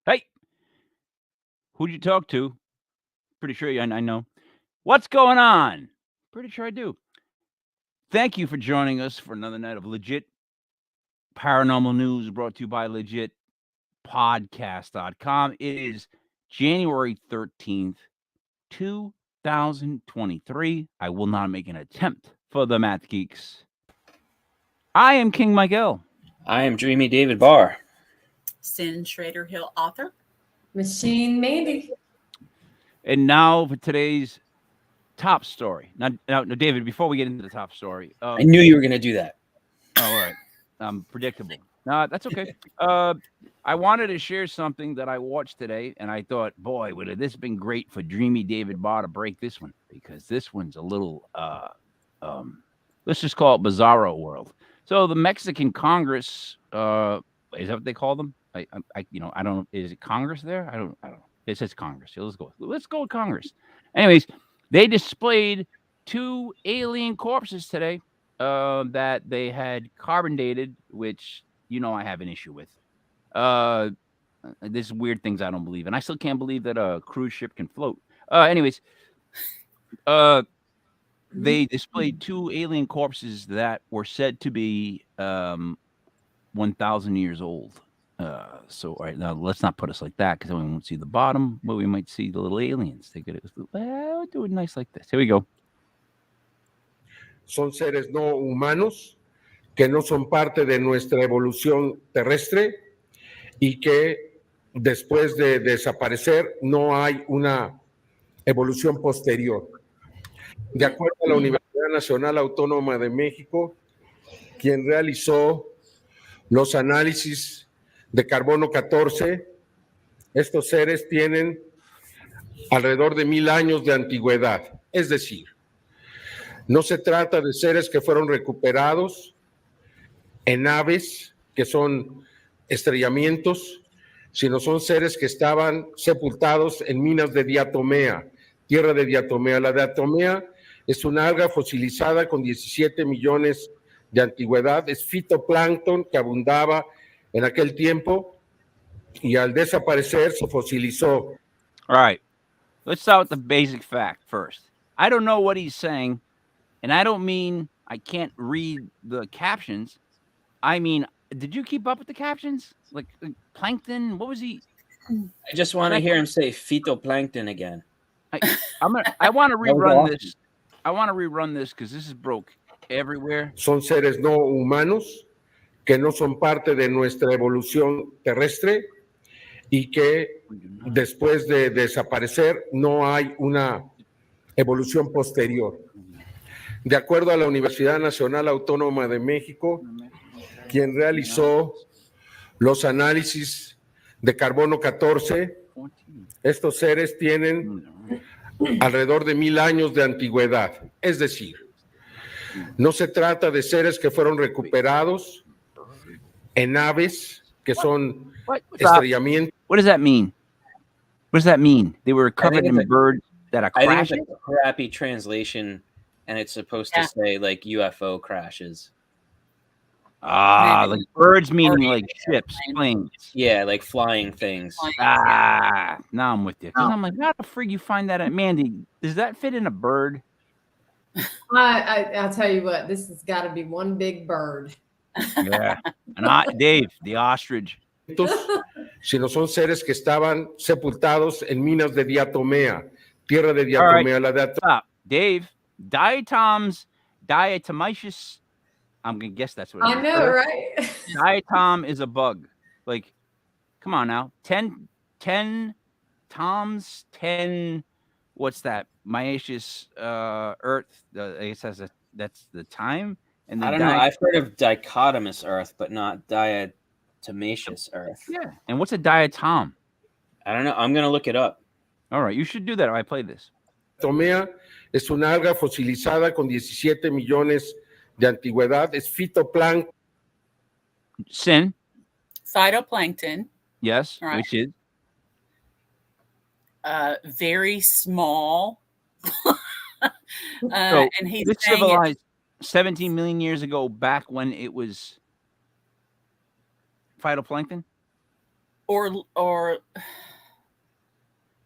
Hey, who'd you talk to? Pretty sure I know. What's going on? Pretty sure I do. Thank you for joining us for another night of Legit Paranormal News brought to you by legitpodcast.com. It is January 13th, 2023. I will not make an attempt for the Math Geeks. I am King Michael. I am Dreamy David Barr. Cyn Shrader Hill Author. Machine Mandy. And now for today's top story. Now, David, before we get into the top story. I knew you were going to do that. Oh, all right. Predictable. No, that's okay. I wanted to share something that I watched today, and I thought, boy, would have this been great for Dreamy David Barr to break this one, because this one's a little, let's just call it Bizarro World. So the Mexican Congress, is that what they call them? I don't know. Is it Congress there? I don't know. It says Congress. So let's go with Congress. Anyways, they displayed 2 alien corpses today that they had carbon dated, which I have an issue with. There's weird things I don't believe, and I still can't believe that a cruise ship can float. Anyways, they displayed 2 alien corpses that were said to be 1,000 years old. So all right, now let's not put us like that, because then we won't see the bottom, but we might see the little aliens. They could do it nice like this. Here we go. Son seres no humanos que no son parte de nuestra evolución terrestre y que después de desaparecer no hay una evolución posterior. De acuerdo a la Universidad Nacional Autónoma de México, quien realizó los análisis de carbono 14, estos seres tienen alrededor de 1000 años de antigüedad. Es decir, no se trata de seres que fueron recuperados en naves, que son estrellamientos, sino son seres que estaban sepultados en minas de diatomea, tierra de diatomea. La diatomea es una alga fosilizada con 17 millones de antigüedad, es fitoplancton que abundaba en aquel tiempo y al desaparecer se fosilizó. All right, let's start with the basic fact first. I don't know what he's saying, and I don't mean I can't read the captions. I mean, did you keep up with the captions? Like plankton? What was he? I just want to hear him say phytoplankton again. I want to rerun this. I want to rerun this because this is broke everywhere. Son seres no humanos que no son parte de nuestra evolución terrestre y que después de desaparecer no hay una evolución posterior. De acuerdo a la Universidad Nacional Autónoma de México, quien realizó los análisis de carbono 14, estos seres tienen alrededor de 1000 años de antigüedad. Es decir, no se trata de seres que fueron recuperados en naves que son estrellamientos. What does that mean? What does that mean? They were covered in birds that are crashing? I think it's a crappy translation, and it's supposed to say like UFO crashes. Ah, Maybe. like birds meaning Or- like ships, planes. Yeah, like flying things. Ah, now I'm with you. Because I'm like, how the frig you find that at Mandy? Does that fit in a bird? I'll tell you what, this has got to be one big bird. Yeah. Dave, the ostrich. Sino son seres que estaban sepultados en minas de diatomea, tierra de All right. diatomea. La Stop. Dave, diatomaceous. I'm going to guess that's what it is. I know, right? Diatom is a bug. Like, come on now. 10 toms, 10, what's that? Myoecious earth. I guess that's the time. And I then don't know. I've heard of dichotomous Earth, but not diatomaceous Earth. Yeah. And what's a diatom? I don't know. I'm gonna look it up. All right, you should do that if I play this. diatomea es una alga fosilizada con 17 millones de antigüedad. Es fitoplancton. Cyn, Phytoplankton, yes, Right. which is very small. So, And he's this saying civilized 17 million years ago, back when it was phytoplankton. or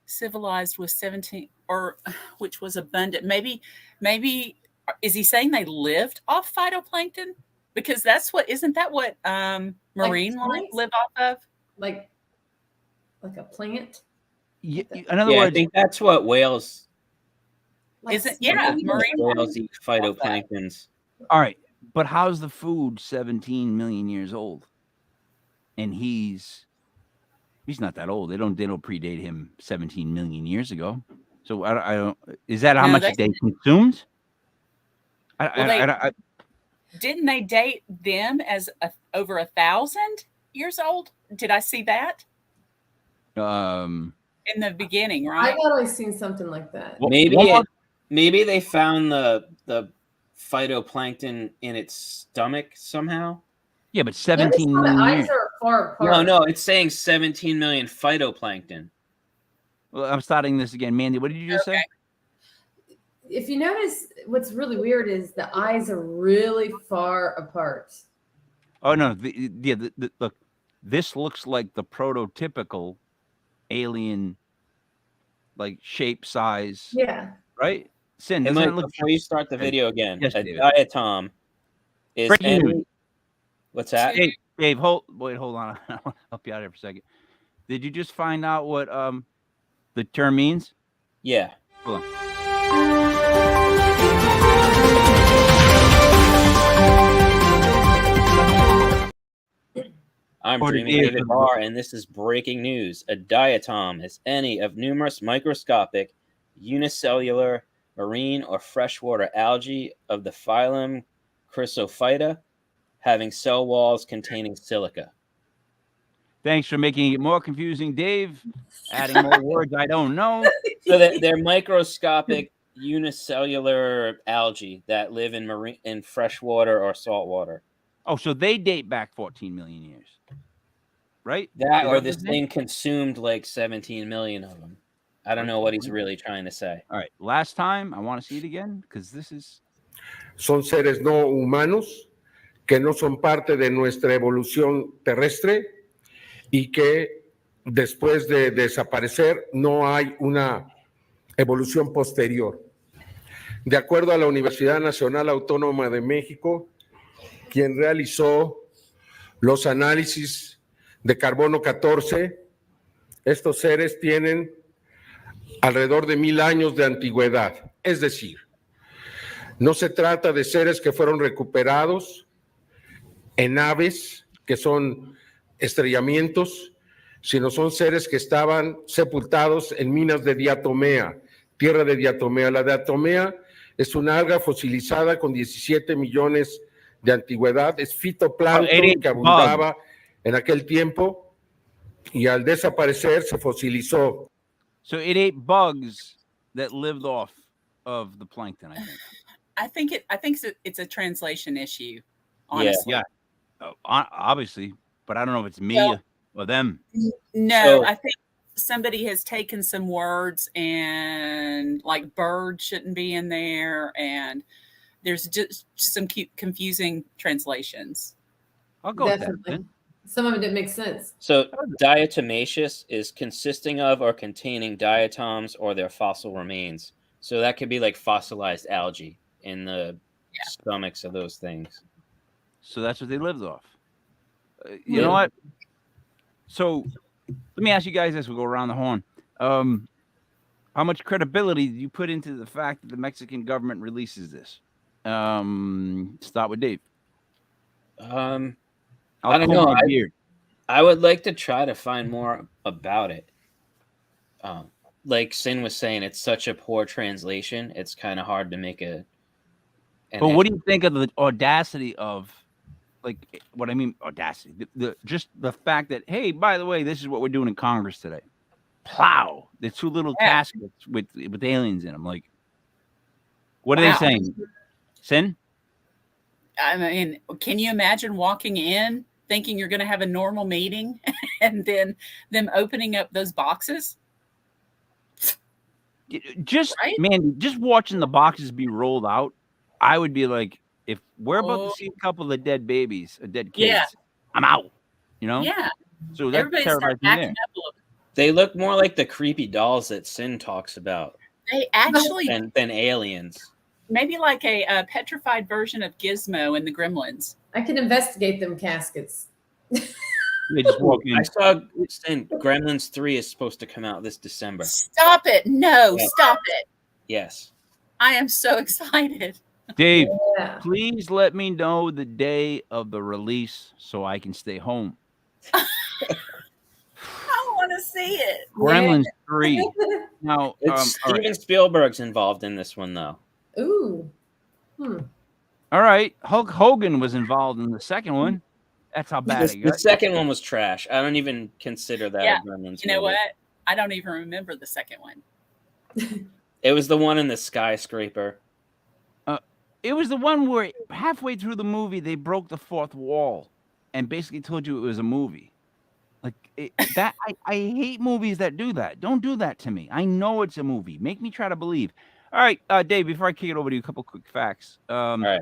civilized was 17, or which was abundant. Maybe is he saying they lived off phytoplankton? Because isn't that what marine life plants? live off of? like a plant. In other Yeah, I words, think that's what whales. Like Is it? Yeah, spiders. marine Whales eat phytoplanktons. all right, but how's the food 17 million years old? And he's not that old. They don't predate him 17 million years ago. So I don't. Is that how No, much they- they consumed? Didn't they date them as over 1,000 years old? Did I see that in the beginning? Right. I've always seen something like that. Well, Maybe they found the phytoplankton in its stomach somehow. yeah, but Notice 17 how the million eyes years. are far apart. No, it's saying 17 million phytoplankton. Well, I'm starting this again, Mandy. What did you just say? If you notice, what's really weird is the eyes are really far apart. Oh no, look, this looks like the prototypical alien, like shape, size, Yeah. right? Cyn, Hey, doesn't Mike, it look? before you start the video again, Yes, a David. diatom is Breaking any. news. What's that? Dave, hold on. I'll help you out here for a second. Did you just find out what the term means? Yeah. Hold on. I'm Or Dreamy it is- David Barr, and this is breaking news. A diatom is any of numerous microscopic, unicellular, marine, or freshwater algae of the phylum Chrysophyta, having cell walls containing silica. Thanks for making it more confusing, Dave. Adding more words I don't know. So they're microscopic unicellular algae that live in freshwater or saltwater. Oh, so they date back 14 million years, right? That Is or what this they're saying? thing consumed like 17 million of them. I don't know what he's really trying to say. All right, last time I want to see it again because this is Son seres no humanos que no son parte de nuestra evolución terrestre y que después de desaparecer no hay una evolución posterior. De acuerdo a la Universidad Nacional Autónoma de México, quien realizó los análisis de carbono 14, estos seres tienen alrededor de 1000 años de antigüedad. Es decir, no se trata de seres que fueron recuperados en naves, que son estrellamientos, sino son seres que estaban sepultados en minas de diatomea, tierra de diatomea. La diatomea es una alga fosilizada con 17 millones de antigüedad. Es fitoplancton que abundaba en aquel tiempo y al desaparecer se fosilizó. so it ate bugs that lived off of the plankton, I think. I think it's a translation issue. Honestly. Yeah. Obviously, but I don't know if it's me Well- or them. No, So- I think somebody has taken some words and like bird shouldn't be in there, and there's just some confusing translations. I'll go with that. Definitely. Then. Some of it didn't make sense. So diatomaceous is consisting of or containing diatoms or their fossil remains. So that could be like fossilized algae in the stomachs of those things. So that's what they lived off. You Yeah. know what? So let me ask you guys this. We'll go around the horn. How much credibility do you put into the fact that the Mexican government releases this? Start with Dave. I I'll don't comb know. my beard. I would like to try to find more about it. Like Cyn was saying, it's such a poor translation. It's kind of hard to make a. But what do you think of the audacity of, like, what I mean, audacity? Just the fact that, hey, by the way, this is what we're doing in Congress today. Plow. There's two little caskets with aliens in them. Like, what are they saying? Cyn? I mean, can you imagine walking in thinking you're going to have a normal meeting and then them opening up those boxes? Just, Right? man, just watching the boxes be rolled out, I would be like, if we're about to see a couple of dead babies, dead kids, Yeah. I'm out. You know? Yeah. So that Everybody terrifies start me backing there. up a little. They look more like the creepy dolls that Cyn talks about They actually than aliens. maybe like a petrified version of Gizmo and the Gremlins. I can investigate them caskets. They just walk in. I saw Cyn, Gremlins 3 is supposed to come out this December. Stop it. No, Yeah. stop it. Yes. I am so excited. Dave, Yeah. please let me know the day of the release so I can stay home. I want to see it. Gremlins 3. Now, It's all right. Steven Spielberg's involved in this one, though. Ooh. All right. Hulk Hogan was involved in the second one. That's how bad it The got. second one was trash. I don't even consider that Yeah. a Gremlins You know movie. what? I don't even remember the second one. It was the one in the skyscraper. It was the one where halfway through the movie they broke the fourth wall and basically told you it was a movie. Like I hate movies that do that. Don't do that to me. I know it's a movie. Make me try to believe. All right, Dave. Before I kick it over to you, a couple quick facts. All right.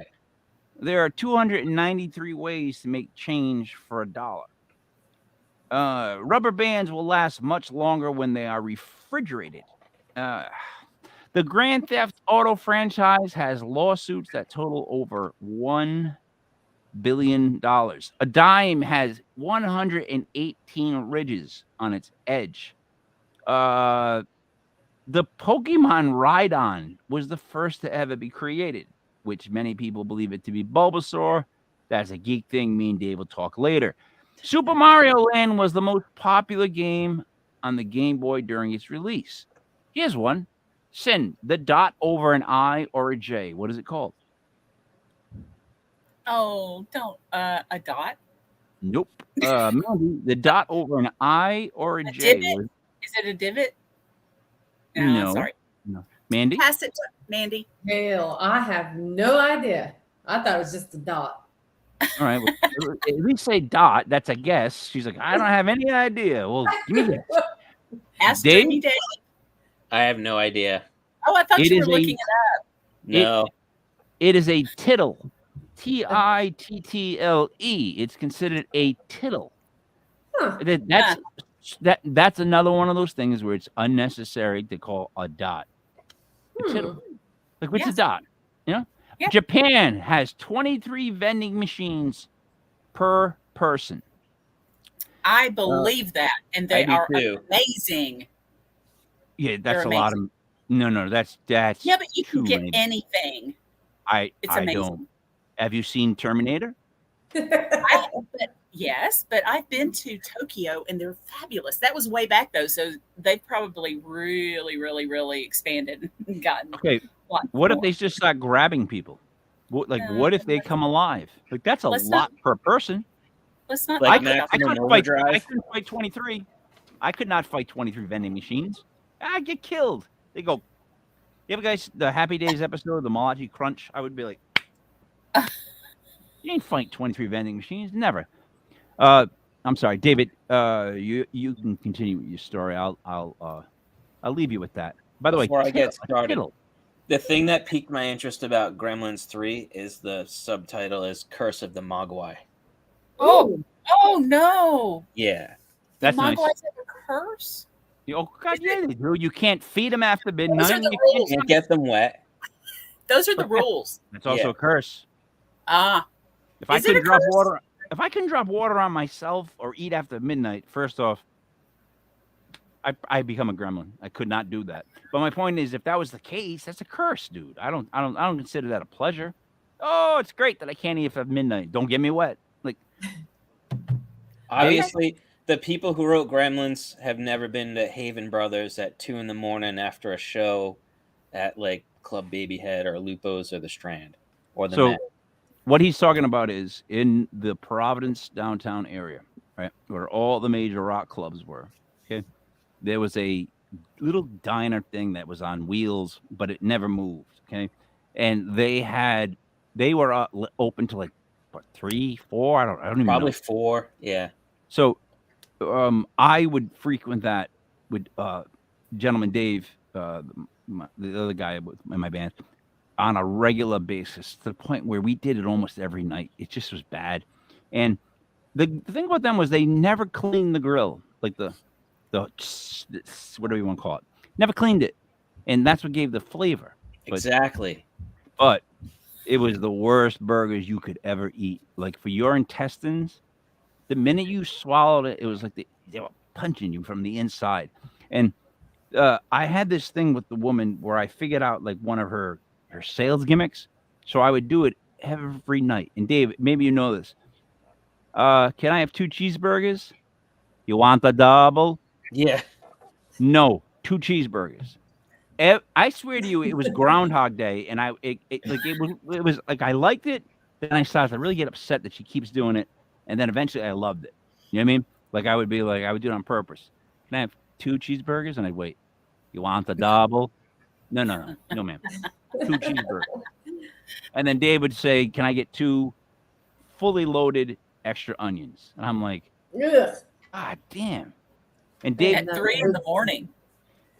There are 293 ways to make change for $1. Rubber bands will last much longer when they are refrigerated. The Grand Theft Auto franchise has lawsuits that total over $1 billion. A dime has 118 ridges on its edge. The Pokemon Rhydon was the first to ever be created, which many people believe it to be Bulbasaur. That's a geek thing. Me and Dave will talk later. Super Mario Land was the most popular game on the Game Boy during its release. Here's one. Cyn, the dot over an I or a J. What is it called? Oh, don't a dot. Nope. Mandy, the dot over an I or a A J. divot? Is it a divot? No. Sorry. Mandy? Pass it to Mandy. Hell, I have no idea. I thought it was just a dot. All right. Well, at least say dot. That's a guess. She's like, I don't have any idea. Well, give me that. Ask Dave? Dreamy David. I have no idea. Oh, I thought It you were is a- looking it up. No. It is a tittle. Tittle. It's considered a tittle. Huh. That's another one of those things where it's unnecessary to call a dot. A tittle. Like, what's a Yes. dot? You know? Yeah. Japan has 23 vending machines per person. I believe that, and they I do are too. amazing. Yeah, that's They're a lot of. No, that's Yeah, but you can too get many. anything. I It's amazing. don't. Have you seen Terminator? Yes, but I've been to Tokyo and they're fabulous. That was way back though, so they've probably really, really, really expanded and gotten. Okay. What if they just start grabbing people? What if they come alive? Like, that's a Let's lot per person. Let's not Like talk about I Maximum couldn't fight. Overdrive? I couldn't fight 23. I could not fight 23 vending machines. I'd get killed. They go. You ever guys the Happy Days episode, the Malachi Crunch? I would be like, you ain't fight 23 vending machines, never. I'm sorry, David. You can continue with your story. I'll leave you with that. By the Before way, I get started, tittle. the thing that piqued my interest about Gremlins 3 is the subtitle is Curse of the Mogwai. Oh, Ooh. oh no! Yeah. That's Do nice. Mongolites have a curse? Oh God, yeah, they do. You can't feed them after Those midnight. are the You rules. Can't get them wet. Those are the rules. That's also Yeah. a curse. Ah, If I Is it couldn't a drop curse? water, if I couldn't drop water on myself or eat after midnight, first off, I become a gremlin. I could not do that. But my point is, if that was the case, that's a curse, dude. I don't consider that a pleasure. Oh, it's great that I can't eat at midnight. Don't get me wet. Like, Obviously, the people who wrote Gremlins have never been to Haven Brothers at 2 a.m. after a show at like Club Babyhead or Lupo's or the Strand or the so Met. what he's talking about is in the Providence downtown area, right, where all the major rock clubs were. Okay, there was a little diner thing that was on wheels, but it never moved. Okay, and they were open to like what 3, 4. I don't even Probably know. 4. Yeah. So I would frequent that with gentleman Dave, the other guy in my band, on a regular basis to the point where we did it almost every night. It just was bad. And the thing about them was they never cleaned the grill, like the what do you want to call it? Never cleaned it, and that's what gave the flavor. But Exactly. but it was the worst burgers you could ever eat. Like for your intestines, the minute you swallowed it, it was like they were punching you from the inside. And I had this thing with the woman where I figured out like one of her sales gimmicks. So I would do it every night. And Dave, maybe you know this. Can I have 2 cheeseburgers? You want the double? Yeah. No, 2 cheeseburgers. I swear to you, it was Groundhog Day, and it was like I liked it. Then I started to really get upset that she keeps doing it, and then eventually I loved it. You know what I mean? Like I would be like I would do it on purpose. Can I have 2 cheeseburgers? And I'd wait. You want the double? No, ma'am. 2 cheeseburgers. And then Dave would say, "Can I get 2 fully loaded extra onions?" And I'm like, Ugh. "God damn!" And Dave, At 3 in the morning.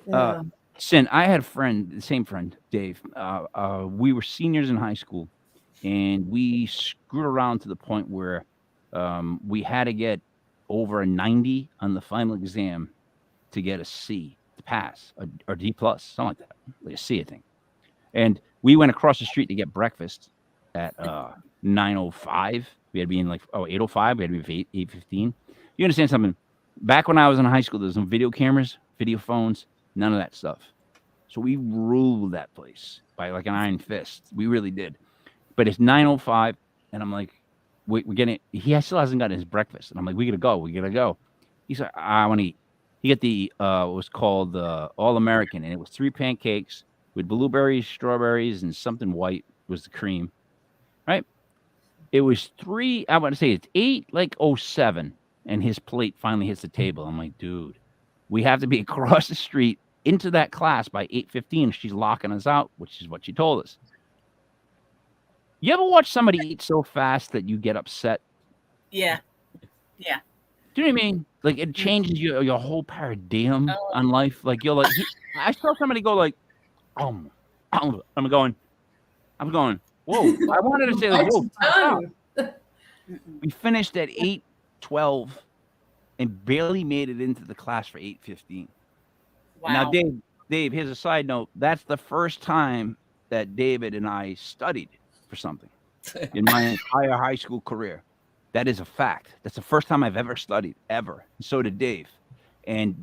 Yeah. Cyn, I had a friend, the same friend, Dave. We were seniors in high school, and we screwed around to the point where we had to get over a 90 on the final exam to get a C to pass, or D plus, something like that, like a C, I think. And we went across the street to get breakfast at 9:05. We had to be in like 8:05. We had to be at 8:15. You understand something? Back when I was in high school, there's no video cameras, video phones, none of that stuff. So we ruled that place by like an iron fist. We really did. But it's 9:05, and I'm like, we're getting. He still hasn't gotten his breakfast, and I'm like, we gotta go. We gotta go. He's like, I want to eat. He got the what was called All American, and it was 3 pancakes with blueberries, strawberries, and something white was the cream. Right? It was 3. I want to say it's 8:07, and his plate finally hits the table. I'm like, dude, we have to be across the street into that class by 8:15. She's locking us out, which is what she told us. You ever watch somebody eat so fast that you get upset? Yeah. Do you know what I mean? Like it changes your whole paradigm on life. Like you're like, I saw somebody go like, I'm going. Whoa! I wanted to say like, whoa. Stop. We finished at 8:12 and barely made it into the class for 8:15. Wow. Now, Dave, here's a side note. That's the first time that David and I studied for something in my entire high school career. That is a fact. That's the first time I've ever studied, ever. And so did Dave. And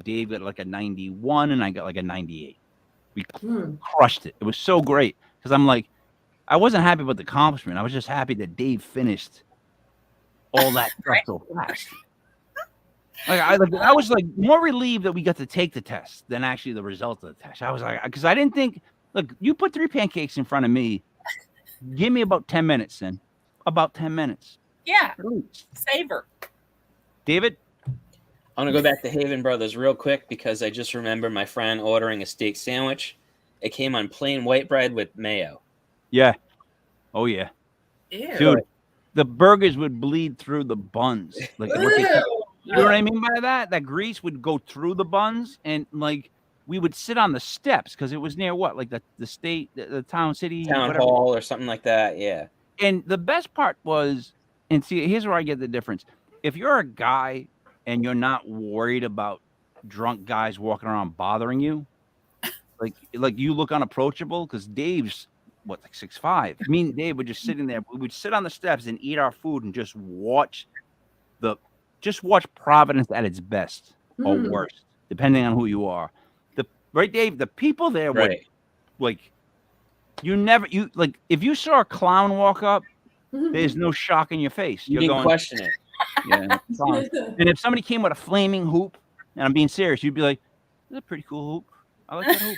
Dave got like a 91, and I got like a 98. We crushed it. It was so great because I'm like, I wasn't happy with the accomplishment. I was just happy that Dave finished all that stuff so fast. I was like more relieved that we got to take the test than actually the result of the test. I was like, because I didn't think, look, you put 3 pancakes in front of me, give me about 10 minutes, then about 10 minutes. Yeah, savor. David, I'm gonna go back to Haven Brothers real quick because I just remember my friend ordering a steak sandwich. It came on plain white bread with mayo. yeah, oh yeah, Ew. dude, the burgers would bleed through the buns, like what they. You know what I mean by that? That grease would go through the buns, and like we would sit on the steps because it was near what, like the state, the town, city, Town whatever. hall or something like that. Yeah. And the best part was And see, here's where I get the difference. If you're a guy and you're not worried about drunk guys walking around bothering you, like you look unapproachable, because Dave's what, like 6'5". Me and Dave were just sitting there. We would sit on the steps and eat our food and just watch Providence at its best or worst, depending on who you are. Right, Dave? The people there would Right. like like if you saw a clown walk up, there's no shock in your face. You You're didn't going, question it. yeah. Clown. And if somebody came with a flaming hoop, and I'm being serious, you'd be like, "That's a pretty cool hoop. I like that hoop."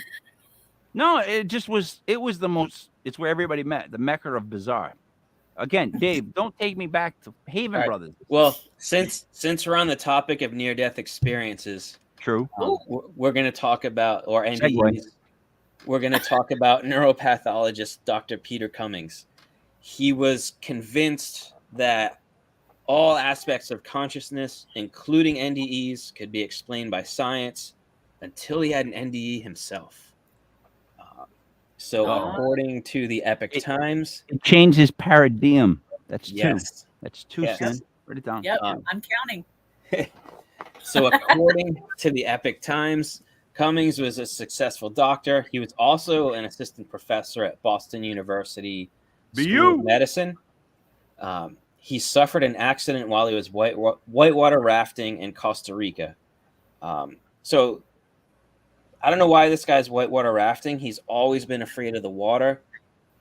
No, it was the most. It's where everybody met, the mecca of bizarre. Again, Dave, don't take me back to Haven All right. Brothers. Well, since we're on the topic of near-death experiences, True. we're going to talk about, or NDEs, Segue. we're going to talk about neuropathologist Dr. Peter Cummings. He was convinced that all aspects of consciousness, including NDEs, could be explained by science until he had an NDE himself. According to the Epic Times, It changed his paradigm. That's two. yes. That's two, Yes. Cyn. Write it down. Yep, I'm counting. So according to the Epic Times, Cummings was a successful doctor. He was also an assistant professor at Boston University School of Medicine. He suffered an accident while he was whitewater rafting in Costa Rica. So I don't know why this guy's whitewater rafting. He's always been afraid of the water.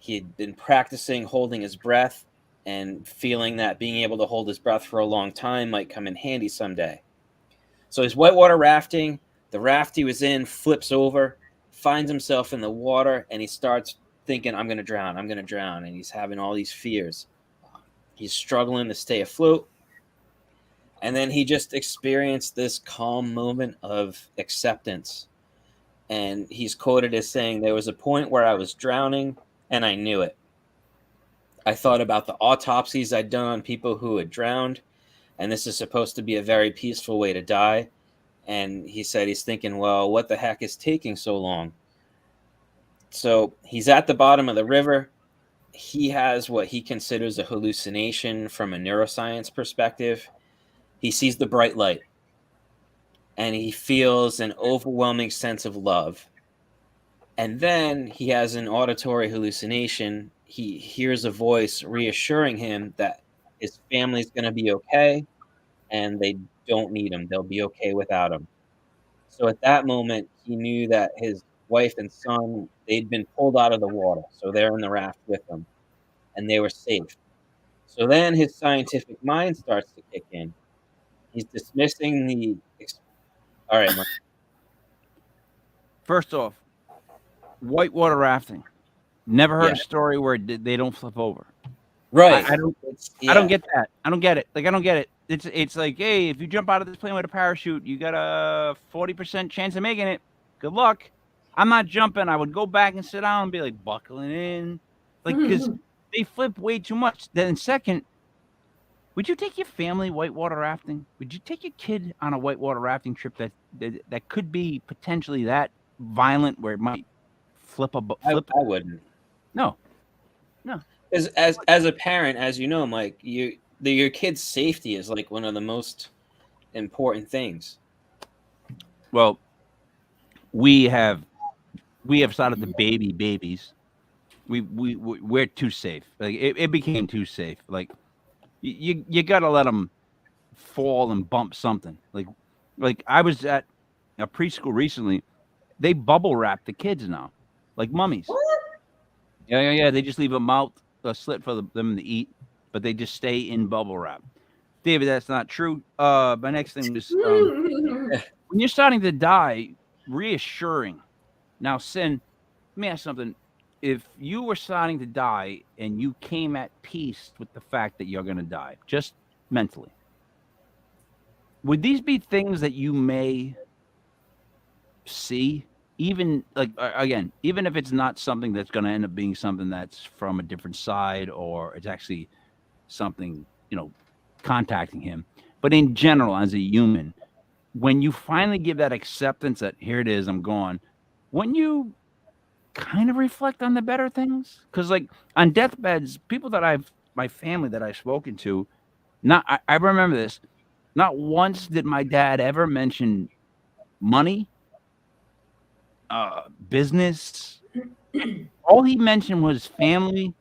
He had been practicing holding his breath and feeling that being able to hold his breath for a long time might come in handy someday. So he's whitewater rafting. The raft he was in flips over, finds himself in the water, and he starts thinking, I'm going to drown, and he's having all these fears. He's struggling to stay afloat. And then he just experienced this calm moment of acceptance. And he's quoted as saying, there was a point where I was drowning and I knew it. I thought about the autopsies I'd done on people who had drowned, and this is supposed to be a very peaceful way to die. And he said he's thinking, well, what the heck is taking so long? So he's at the bottom of the river. He has what he considers a hallucination from a neuroscience perspective. He sees the bright light, and he feels an overwhelming sense of love. And then he has an auditory hallucination. He hears a voice reassuring him that his family's going to be okay, and they don't need him. They'll be okay without him. So at that moment, he knew that his wife and son, they'd been pulled out of the water. So they're in the raft with him, and they were safe. So then his scientific mind starts to kick in. He's dismissing the... All right, Mark. First off, whitewater rafting. Never heard Yeah. a story where they don't flip over. Right. I don't get that. I don't get it. Like, I don't get it. It's like, hey, if you jump out of this plane with a parachute, you got a 40% chance of making it. Good luck. I'm not jumping. I would go back and sit down and be like buckling in, like, because they flip way too much. Then second, would you take your family whitewater rafting? Would you take your kid on a whitewater rafting trip that could be potentially that violent where it might flip a flip? I wouldn't. No. As a parent, as you know, Mike, your kid's safety is like one of the most important things. Well, we have started the babies. We're too safe. Like it became too safe. Like you gotta let them fall and bump something. Like I was at a preschool recently. They bubble wrap the kids now, like mummies. What? Yeah. They just leave a slit for them to eat, but they just stay in bubble wrap. David, that's not true. My next thing was when you're starting to die, reassuring. Now, Cyn, let me ask something. If you were starting to die and you came at peace with the fact that you're going to die, just mentally, would these be things that you may see? Even like again, even if it's not something that's going to end up being something that's from a different side, or it's actually something, contacting him, but in general, as a human, when you finally give that acceptance that here it is, I'm gone, wouldn't you kind of reflect on the better things? Because like on deathbeds, people that my family that I've spoken to, I remember this. Not once did my dad ever mention money, business. All he mentioned was family,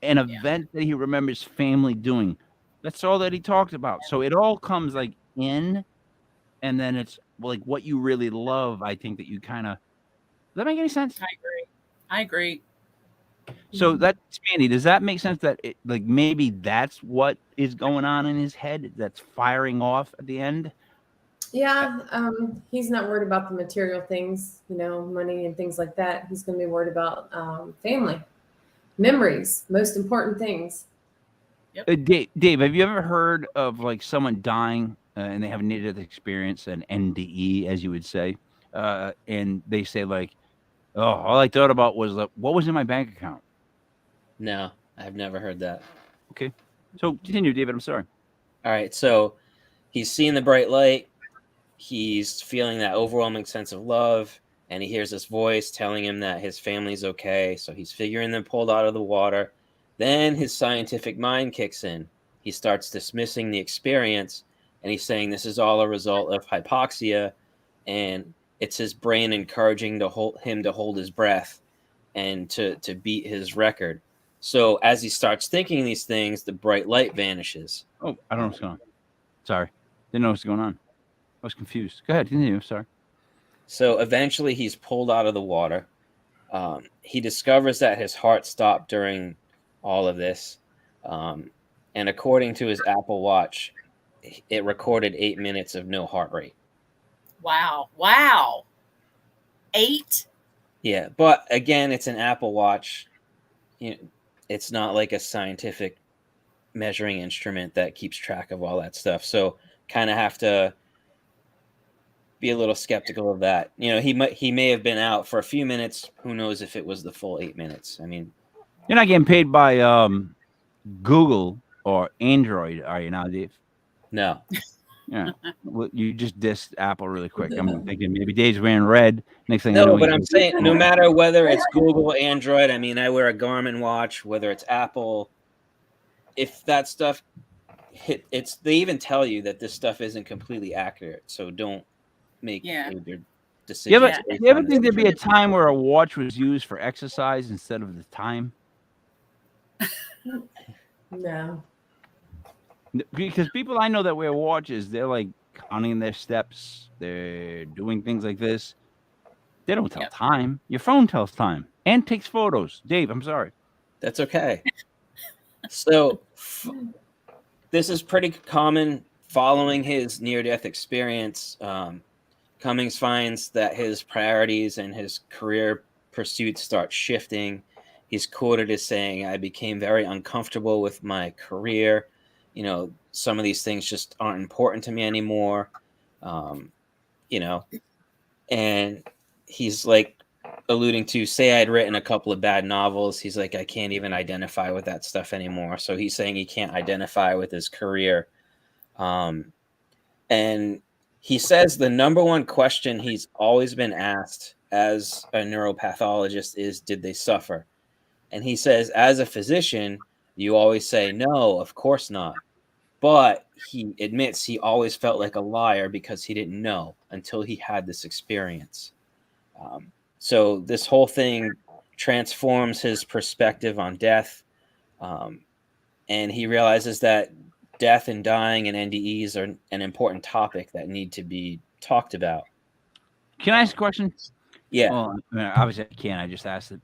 an event that he remembers family doing. That's all that he talked about. So it all comes like in, and then it's like what you really love. I think that you kind of. Does that make any sense? I agree. I agree. So that's Mandy. Does that make sense? That like maybe that's what is going on in his head. That's firing off at the end. Yeah, he's not worried about the material things, money and things like that. He's going to be worried about family, memories, most important things. Dave, have you ever heard of like someone dying and they have a near-death experience, an NDE, as you would say, and they say like, "Oh, all I thought about was what was in my bank account." No, I've never heard that. Okay, so continue, David. I'm sorry. All right, so he's seeing the bright light. He's feeling that overwhelming sense of love, and he hears this voice telling him that his family's okay. So he's figuring them pulled out of the water. Then his scientific mind kicks in. He starts dismissing the experience, and he's saying this is all a result of hypoxia, and it's his brain encouraging him to hold his breath and to beat his record. So as he starts thinking these things, the bright light vanishes. Oh, I don't know what's going on. Sorry, didn't know what's going on. I was confused. Go ahead, continue. Sorry. So eventually he's pulled out of the water. He discovers that his heart stopped during all of this. And according to his Apple Watch, it recorded 8 minutes of no heart rate. Wow. Wow. 8? Yeah, but again, it's an Apple Watch. It's not like a scientific measuring instrument that keeps track of all that stuff. So kind of have to be a little skeptical of that. He may have been out for a few minutes. Who knows if it was the full 8 minutes? I mean, you're not getting paid by Google or Android, are you now, Dave? No. Yeah. Well, you just dissed Apple really quick. I'm thinking maybe Dave's wearing red. Next thing I No, know, but I'm saying no matter whether it's Google, Android, I mean, I wear a Garmin watch, whether it's Apple, if that stuff they even tell you that this stuff isn't completely accurate. So don't make your decisions. You ever think there'd be a time where a watch was used for exercise instead of the time? No. Because people I know that wear watches, they're like counting their steps. They're doing things like this. They don't tell time. Your phone tells time and takes photos. Dave, I'm sorry. That's okay. So this is pretty common following his near-death experience. Cummings finds that his priorities and his career pursuits start shifting. He's quoted as saying, "I became very uncomfortable with my career. Some of these things just aren't important to me anymore." And he's like alluding to, say I'd written a couple of bad novels. He's like, I can't even identify with that stuff anymore. So he's saying he can't identify with his career. And he says the number one question he's always been asked as a neuropathologist is, did they suffer? And he says, as a physician, you always say, no, of course not. But he admits he always felt like a liar because he didn't know until he had this experience. So this whole thing transforms his perspective on death. And he realizes that death and dying and NDEs are an important topic that need to be talked about. Can I ask a question? Yeah. Well, obviously I can't. I just asked it.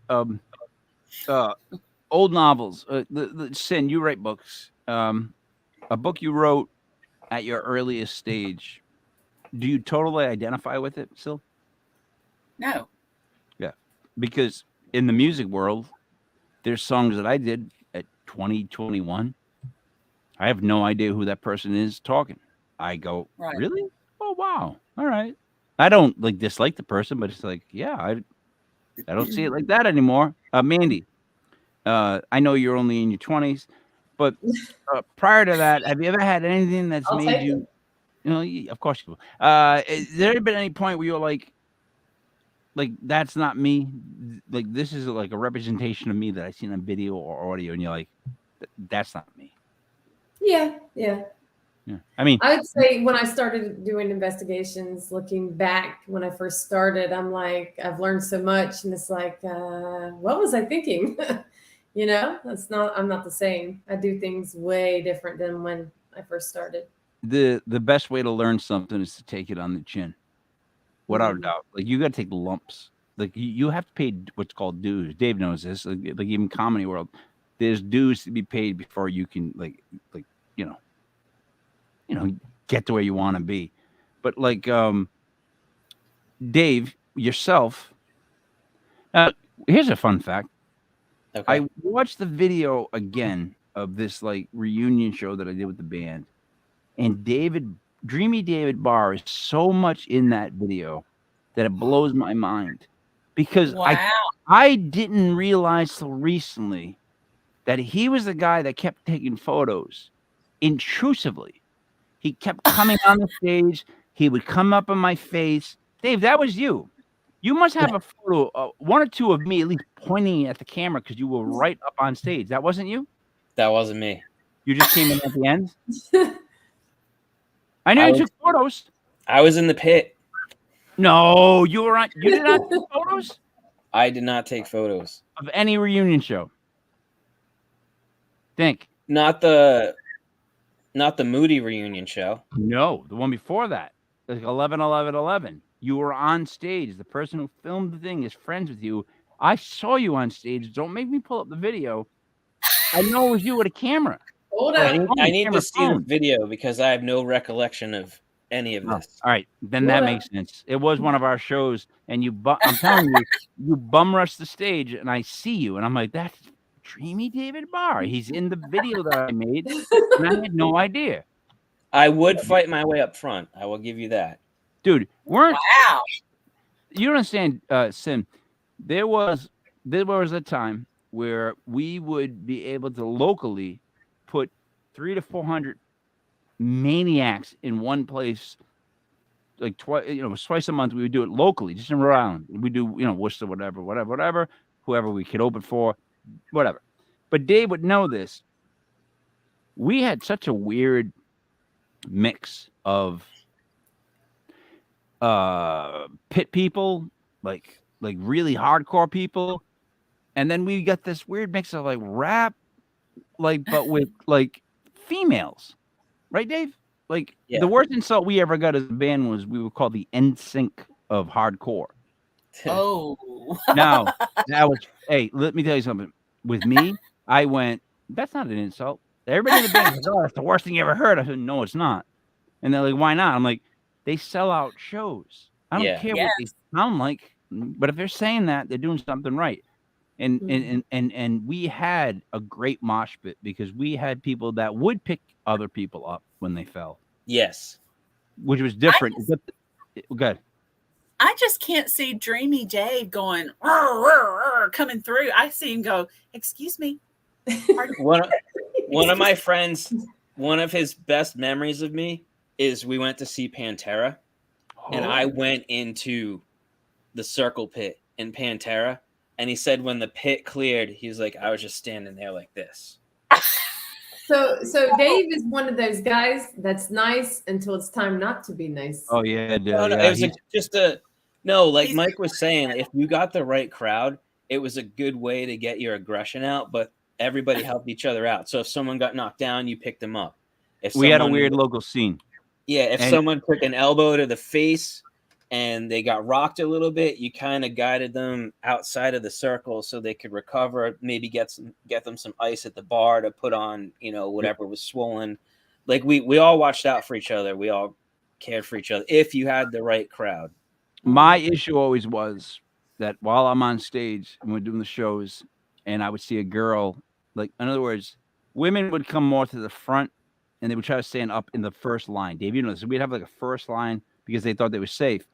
Old novels. Cyn, you write books. A book you wrote at your earliest stage. Do you totally identify with it still? No. Yeah, because in the music world, there's songs that I did at 2021. I have no idea who that person is talking. I go, really? Oh, wow. All right. I don't dislike the person, but it's like, yeah, I don't see it like that anymore. Mandy, I know you're only in your 20s, but prior to that, have you ever had anything that's made you, of course you will. Has there been any point where you're like, that's not me? Like, this is like a representation of me that I've seen on video or audio, and you're like, that's not me. Yeah, yeah. Yeah. I mean, I would say when I started doing investigations, looking back when I first started, I'm like, I've learned so much, and it's like, what was I thinking? You know, I'm not the same. I do things way different than when I first started. the best way to learn something is to take it on the chin, without a Mhm. doubt. Like you got to take lumps. Like you have to pay what's called dues. Dave knows this. Like even comedy world, there's dues to be paid before you can like you know get to where you want to be. But like Dave yourself. Here's a fun fact. Okay. I watched the video again of this like reunion show that I did with the band, and Dreamy David Barr is so much in that video that it blows my mind because Wow. I didn't realize till recently that he was the guy that kept taking photos intrusively. He kept coming on the stage. He would come up in my face. Dave, that was you. You must have a photo, one or two of me at least pointing at the camera because you were right up on stage. That wasn't you? That wasn't me. You just came in at the end? I know I you was- took photos. I was in the pit. No, you were on. You did not take photos I did not take photos. of any reunion show. Think. Not the Moody reunion show. No, the one before that, like 11/11/11. You were on stage. The person who filmed the thing is friends with you. I saw you on stage. Don't make me pull up the video. I know it was you with a camera. Hold I up. need camera to see the phone. video because I have no recollection of any of Oh, this. all right, then Well, that makes sense. It was one of our shows, and I'm telling you, you bum rush the stage, and I see you, and I'm like, that's Dreamy David Barr. He's in the video that I made, and I had no idea. I would fight my way up front. I will give you that. Dude, Wow. you don't understand, Cyn. There was a time where we would be able to locally put 300 to 400 maniacs in one place, like twice a month. We would do it locally, just in Rhode Island. We do, Worcester, whatever. Whoever we could open for, whatever. But Dave would know this. We had such a weird mix of pit people, like really hardcore people, and then we got this weird mix of like rap, but with like females, right, Dave? Like Yeah. the worst insult we ever got as a band was we were called the NSYNC of hardcore. Oh. Now that was, hey, let me tell you something. With me, I went, that's not an insult. Everybody in the band goes, oh, that's the worst thing you ever heard. I said, no, it's not. And they're like, why not? I'm like, they sell out shows. I don't Yeah. care what they sound like, but if they're saying that, they're doing something right. And we had a great mosh pit because we had people that would pick other people up when they fell, Yes. which was different. Good. I just can't see Dreamy Dave going "Rrr, rrr, rrr," coming through. I see him go, excuse me. One of my friends, one of his best memories of me is we went to see Pantera, and I went into the circle pit in Pantera, and he said when the pit cleared, he was like, I was just standing there like this. So Dave is one of those guys that's nice until it's time not to be nice. Oh yeah, No, yeah, it was like Mike was saying, if you got the right crowd, it was a good way to get your aggression out, but everybody helped each other out. So if someone got knocked down, you picked them up. we had a weird local scene. Yeah, if someone took an elbow to the face and they got rocked a little bit, you kind of guided them outside of the circle so they could recover, maybe get them some ice at the bar to put on, whatever was swollen. Like we all watched out for each other. We all cared for each other if you had the right crowd. My issue always was that while I'm on stage and we're doing the shows and I would see a girl, like, in other words, women would come more to the front and they would try to stand up in the first line. Dave, you know this. We'd have like a first line because they thought they were safe.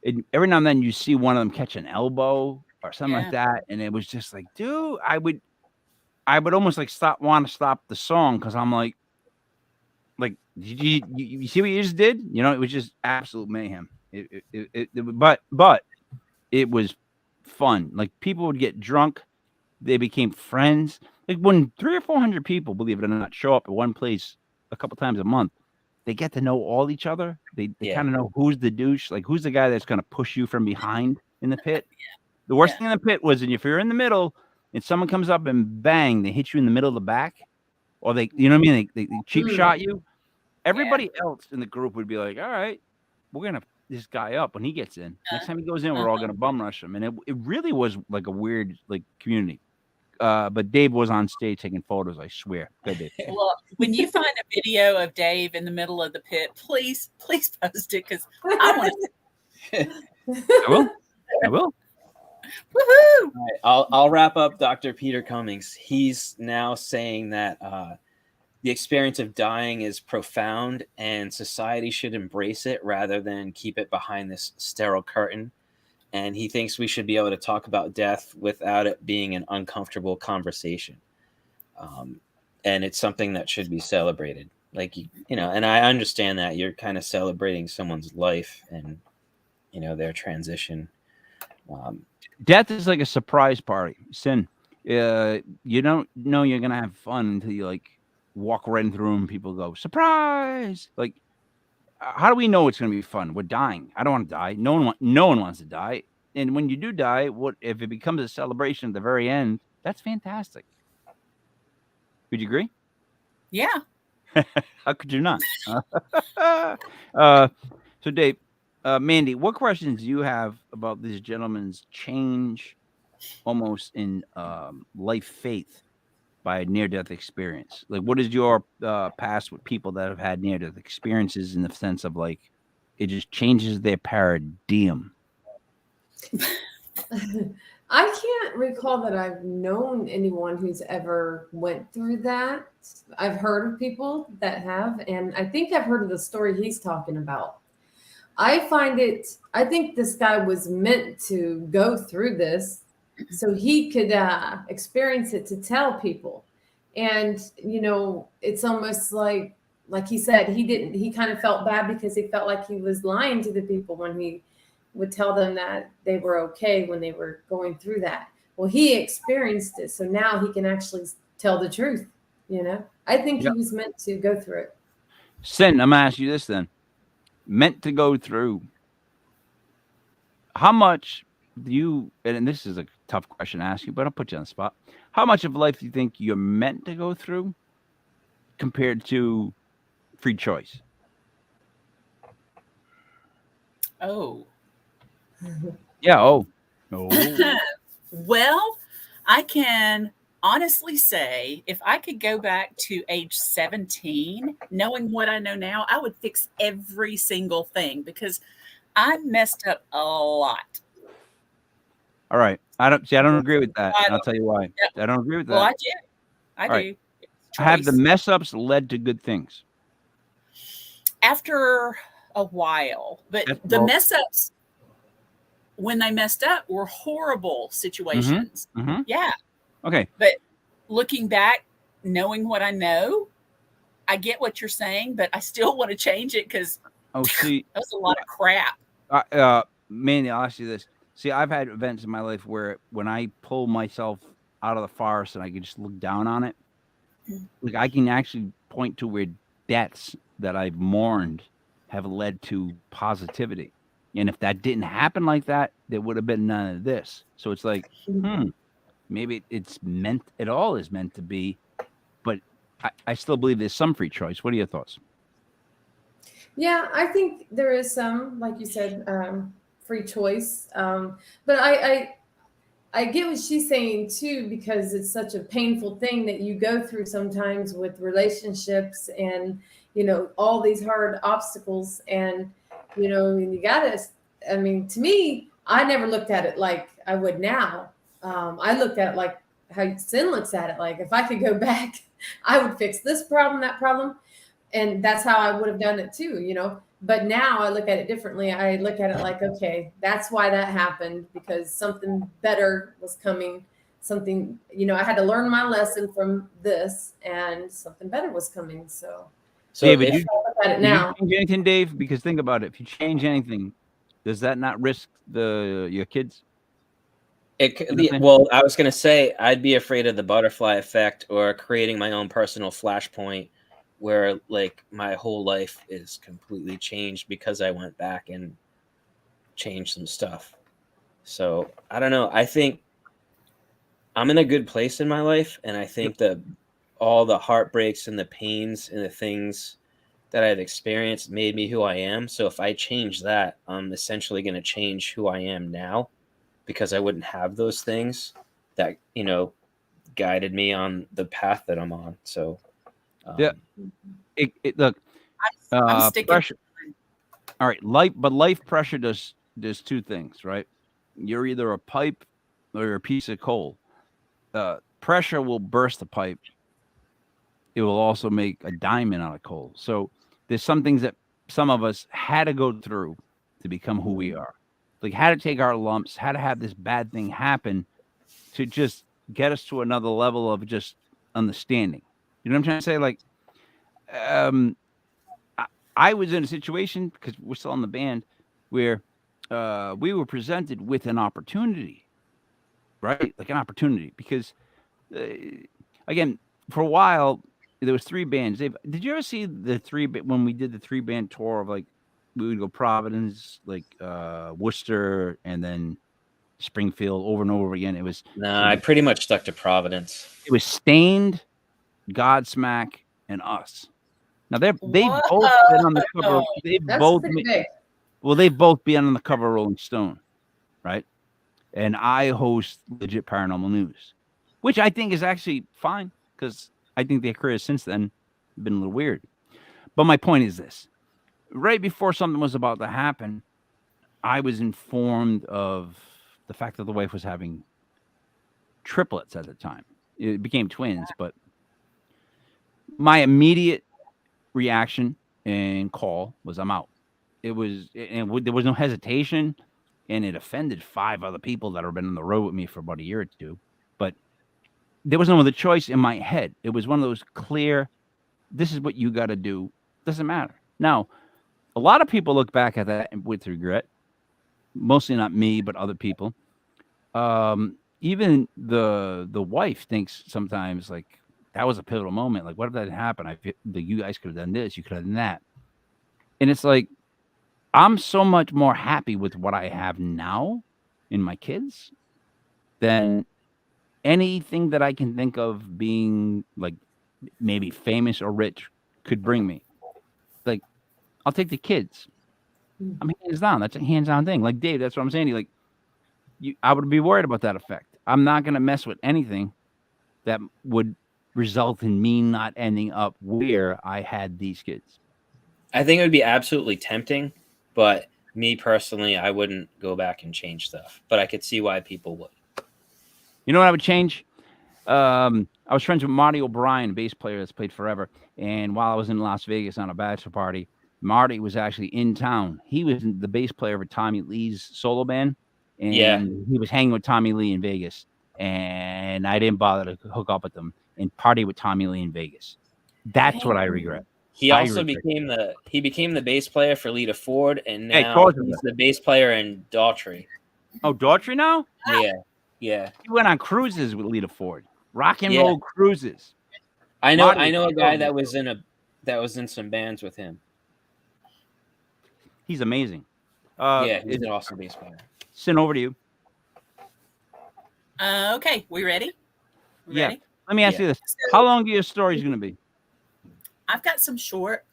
And every now and then you see one of them catch an elbow or something like that. And it was just like, dude, I would almost like want to stop the song because I'm like, you see what you just did? It was just absolute mayhem. But it was fun. Like people would get drunk, they became friends. Like when 300 or 400 people, believe it or not, show up at one place a couple times a month, they get to know all each other. They Yeah. kind of know who's the douche, like who's the guy that's going to push you from behind in the pit. The worst Yeah. thing in the pit was if you're in the middle and someone comes up and bang, they hit you in the middle of the back, or they, you know what I mean? They cheap shot you. Everybody else in the group would be like, all right, we're going to this guy up when he gets in. Next time he goes in, we're all going to bum rush him. And it really was like a weird like community. But Dave was on stage taking photos, I swear. Good, Dave. Well, when you find a video of Dave in the middle of the pit, please post it because I want to. I will. Woohoo! All right, I'll wrap up Dr. Peter Cummings. He's now saying that the experience of dying is profound and society should embrace it rather than keep it behind this sterile curtain. And he thinks we should be able to talk about death without it being an uncomfortable conversation. And it's something that should be celebrated. Like, you know, and I understand that you're kind of celebrating someone's life and, you know, their transition. Death is like a surprise party. Cyn, you don't know you're gonna have fun until you like walk right into the room. People go surprise. Like, how do we know it's gonna be fun? We're dying. I don't want to die. No one wants to die. And when you do die, what if it becomes a celebration at the very end? That's fantastic. Would you agree? Yeah. How could you not? So, Dave, Mandy, what questions do you have about this gentleman's change almost in life faith by near-death experience? Like, what is your past with people that have had near-death experiences in the sense of, like, it just changes their paradigm? I can't recall that I've known anyone who's ever went through that. I've heard of people that have, and I think I've heard of the story he's talking about. I think this guy was meant to go through this so he could experience it to tell people. And, you know, it's almost like he said, he kind of felt bad because he felt like he was lying to the people when he would tell them that they were okay when they were going through that. Well, he experienced it, so now he can actually tell the truth, you know? I think he was meant to go through it. Cyn, I'm going to ask you this then. Meant to go through. How much do you, and this is a tough question to ask you, but I'll put you on the spot. How much of life do you think you're meant to go through compared to free choice? Oh. Yeah. Oh. Well, I can honestly say if I could go back to age 17, knowing what I know now, I would fix every single thing because I messed up a lot. All right. I don't agree with that. I'll tell you why. I don't agree with that. Well, I do. I do. Right. Have the mess ups led to good things? After a while, but the mess ups, when they messed up, were horrible situations. Yeah. Okay. But looking back, knowing what I know, I get what you're saying, but I still want to change it because that was a lot of crap. Mandy, I'll ask you this. See, I've had events in my life where when I pull myself out of the forest and I can just look down on it, like I can actually point to where deaths that I've mourned have led to positivity. And if that didn't happen like that, there would have been none of this. So it's like, maybe it all is meant to be, but I still believe there's some free choice. What are your thoughts? Yeah, I think there is some, like you said, free choice. But I get what she's saying too, because it's such a painful thing that you go through sometimes with relationships and, you know, all these hard obstacles. And, you know, you gotta, I mean, to me, I never looked at it like I would now. I looked at it like how Cyn looks at it. Like if I could go back, I would fix this problem, that problem. And that's how I would have done it too, you know. But now I look at it differently. I look at it like, okay, that's why that happened, because something better was coming. Something, you know, I had to learn my lesson from this, and something better was coming. So David, I look at it now. You change anything, Dave? Because think about it. If you change anything, does that not risk your kids? Well, I was going to say I'd be afraid of the butterfly effect or creating my own personal flashpoint where like my whole life is completely changed because I went back and changed some stuff. So I don't know. I think I'm in a good place in my life, and I think that all the heartbreaks and the pains and the things that I've experienced made me who I am. So if I change that, I'm essentially going to change who I am now, because I wouldn't have those things that, guided me on the path that I'm on. So, Yeah. Look, I'm sticking. pressure. All right, life pressure does two things, right? You're either a pipe or you're a piece of coal. Pressure will burst the pipe. It will also make a diamond out of coal. So there's some things that some of us had to go through to become who we are. Like, had to take our lumps, had to have this bad thing happen to just get us to another level of just understanding. You know what I'm trying to say? Like, I was in a situation, because we're still in the band, where we were presented with an opportunity, right? Like an opportunity, because again, for a while there was 3 bands. Did you ever see the when we did the 3-band tour of, like, we would go Providence, like Worcester, and then Springfield over and over again? I pretty much stuck to Providence. It was Stained, Godsmack, and us. Now they've both been on the cover. That's pretty big. Well, they've both been on the cover of Rolling Stone, right? And I host Legit Paranormal News, which I think is actually fine, because I think their careers since then have been a little weird. But my point is this: right before something was about to happen, I was informed of the fact that the wife was having triplets at the time. It became twins, but my immediate reaction and call was, I'm out. There was no hesitation, and it offended 5 other people that have been on the road with me for about a year or 2. But there was no other choice in my head. It was one of those clear, this is what you got to do. Doesn't matter. Now, a lot of people look back at that with regret. Mostly not me, but other people. Even the wife thinks sometimes, like, that was a pivotal moment. Like, what if that happened? You guys could have done this. You could have done that. And it's like, I'm so much more happy with what I have now in my kids than anything that I can think of being, like, maybe famous or rich could bring me. Like, I'll take the kids. I'm hands down. That's a hands-on thing. Like, Dave, that's what I'm saying to you. Like, I would be worried about that effect. I'm not going to mess with anything that would result in me not ending up where I had these kids. I think it would be absolutely tempting, but me personally, I wouldn't go back and change stuff. But I could see why people would. You know what I would change? I was friends with Marty O'Brien, a bass player that's played forever. And while I was in Las Vegas on a bachelor party, Marty was actually in town. He was the bass player of Tommy Lee's solo band. And he was hanging with Tommy Lee in Vegas. And I didn't bother to hook up with them and party with Tommy Lee in Vegas. That's what I regret. He also became the bass player for Lita Ford, and now he's the bass player in Daughtry. Oh, Daughtry now? Yeah. He went on cruises with Lita Ford. Rock and roll cruises. I know a guy that was in some bands with him. He's amazing. He's an awesome bass player. Cyn, over to you. Okay, we ready? Ready? Let me ask you this: how long are your stories going to be? I've got some short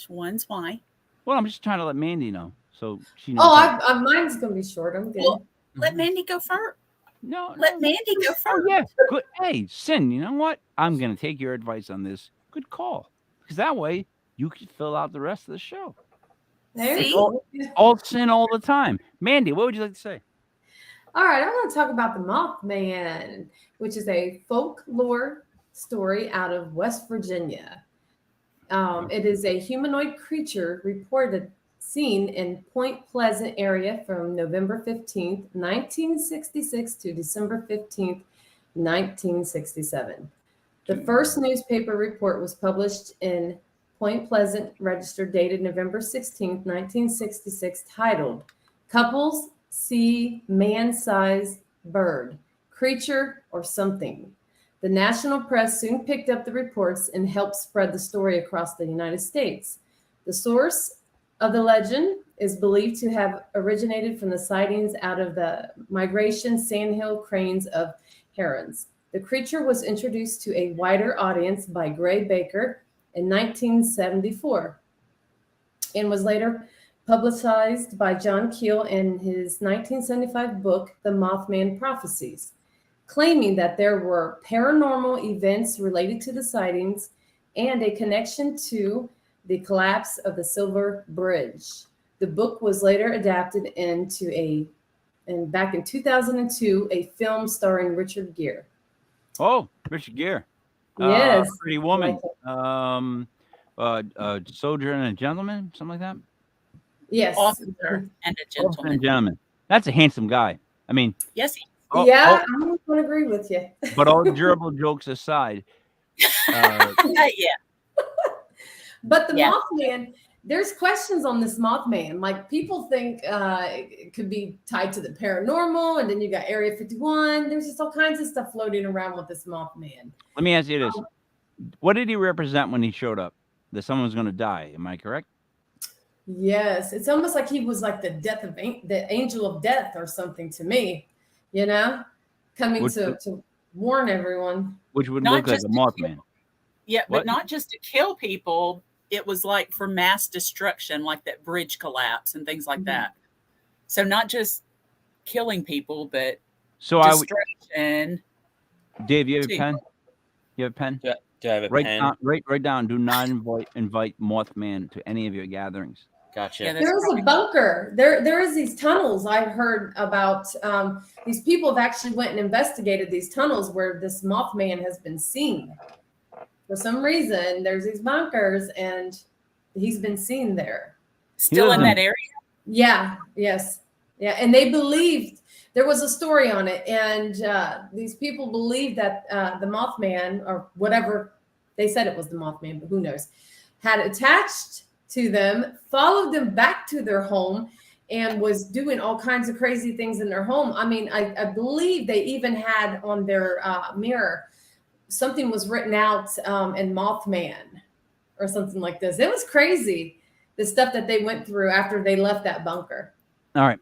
ones. Why? Well, I'm just trying to let Mandy know, so she knows. Mine's going to be short. I'm good. Well, let Mandy go first. No, let Mandy go first. Oh, yeah, good. Hey, Cyn, you know what? I'm going to take your advice on this. Good call, because that way you can fill out the rest of the show. There you go. All Cyn all the time. Mandy, what would you like to say? All right, I'm going to talk about the Mothman, which is a folklore story out of West Virginia. It is a humanoid creature reported seen in Point Pleasant area from November 15th, 1966 to December 15th, 1967. The first newspaper report was published in Point Pleasant Register dated November 16th, 1966, titled "Couples See Man-Sized Bird." creature, or something. The national press soon picked up the reports and helped spread the story across the United States. The source of the legend is believed to have originated from the sightings out of the migration sandhill cranes of herons. The creature was introduced to a wider audience by Gray Baker in 1974 and was later publicized by John Keel in his 1975 book, The Mothman Prophecies, claiming that there were paranormal events related to the sightings and a connection to the collapse of the Silver Bridge. The book was later adapted into back in 2002, a film starring Richard Gere. Oh, Richard Gere. Yes. Pretty Woman. Soldier and a Gentleman, something like that. Yes. Officer and a Officer and gentleman. Gentleman. That's a handsome guy. I mean, Yes, he Yeah, I'm going to agree with you. but all gerbil jokes aside, yeah. But the Yeah. Mothman, there's questions on this Mothman. Like people think it could be tied to the paranormal, and then you got Area 51. There's just all kinds of stuff floating around with this Mothman. let me ask you this. What did he represent when he showed up? That someone was going to die. Am I correct? Yes, it's almost like he was like the angel of death or something to me, coming to warn everyone. Which would Not look like just a to Mothman. Yeah, What? but not just to kill people. It was like for mass destruction, like that bridge collapse and things like that. So not just killing people, but So destruction. Dave, you have a too. pen? You have a pen? Do I have a pen? Write down. Do not invite Mothman to any of your gatherings. Gotcha. Yeah, that's There was a probably- bunker. There is these tunnels. I heard about. These people have actually went and investigated these tunnels where this Mothman has been seen. For some reason, there's these bunkers, and he's been seen there. Still in doesn't- that area. Yeah. Yes. Yeah. And they believed there was a story on it, and these people believed that the Mothman, or whatever they said it was the Mothman, but who knows, had attached to them, followed them back to their home, and was doing all kinds of crazy things in their home. I mean, I believe they even had on their mirror, something was written out in Mothman or something like this. It was crazy, the stuff that they went through after they left that bunker. All right.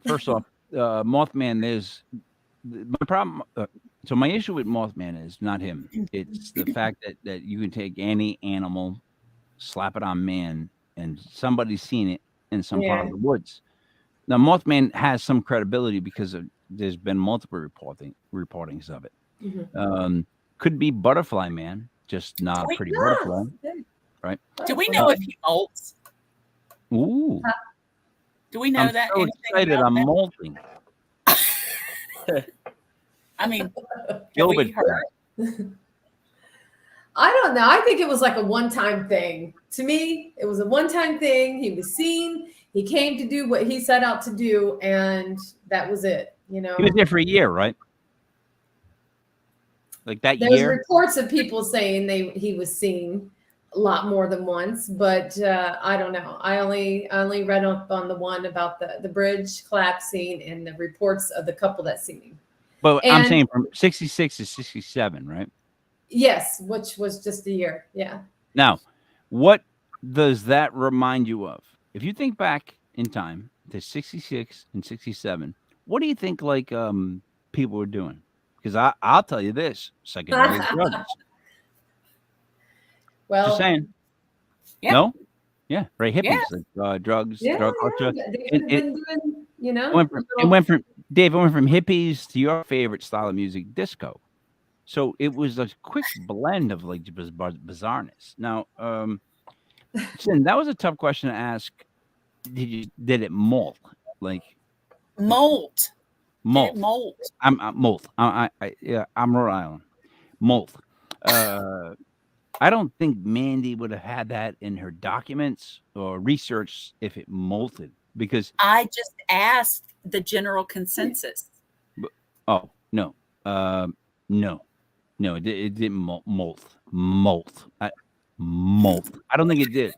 First off, Mothman is my problem. So my issue with Mothman is not him. It's the fact that you can take any animal, slap it on man, and somebody's seen it in some part of the woods. Now, Mothman has some credibility because there's been multiple reportings of it. Could be Butterfly Man, just not a pretty butterfly, right? Do we know if he molts? Ooh, Do we know I'm that? so anything excited! about I'm that? molting. I mean, have Gilbert. we heard? I don't know. I think it was like a one-time thing. To me, it was a one-time thing. He was seen. He came to do what he set out to do, and that was it. He was there for a year, right? Like that There's year. reports of people saying he was seen a lot more than once, but I don't know. I only read up on the one about the bridge collapsing and the reports of the couple that seen him. But I'm And- saying from 66 to 67, right? Yes, which was just a year. Yeah. Now, what does that remind you of? If you think back in time to 66 and 67, what do you think like people were doing? Because I'll tell you this, psychedelic drugs. Well, Just saying. Yeah. No? Yeah, right. Hippies, Yeah. like drugs, yeah, drug culture. they could have been doing, It went from hippies to your favorite style of music, disco. So it was a quick blend of like bizarreness. Now, Cyn, that was a tough question to ask. Did it molt? Like Molt. molt? Molt. I'm molt. I'm Rhode Island. Molt. I don't think Mandy would have had that in her documents or research if it molted because I just asked the general consensus. no, it didn't molt. Molt. I don't think it did.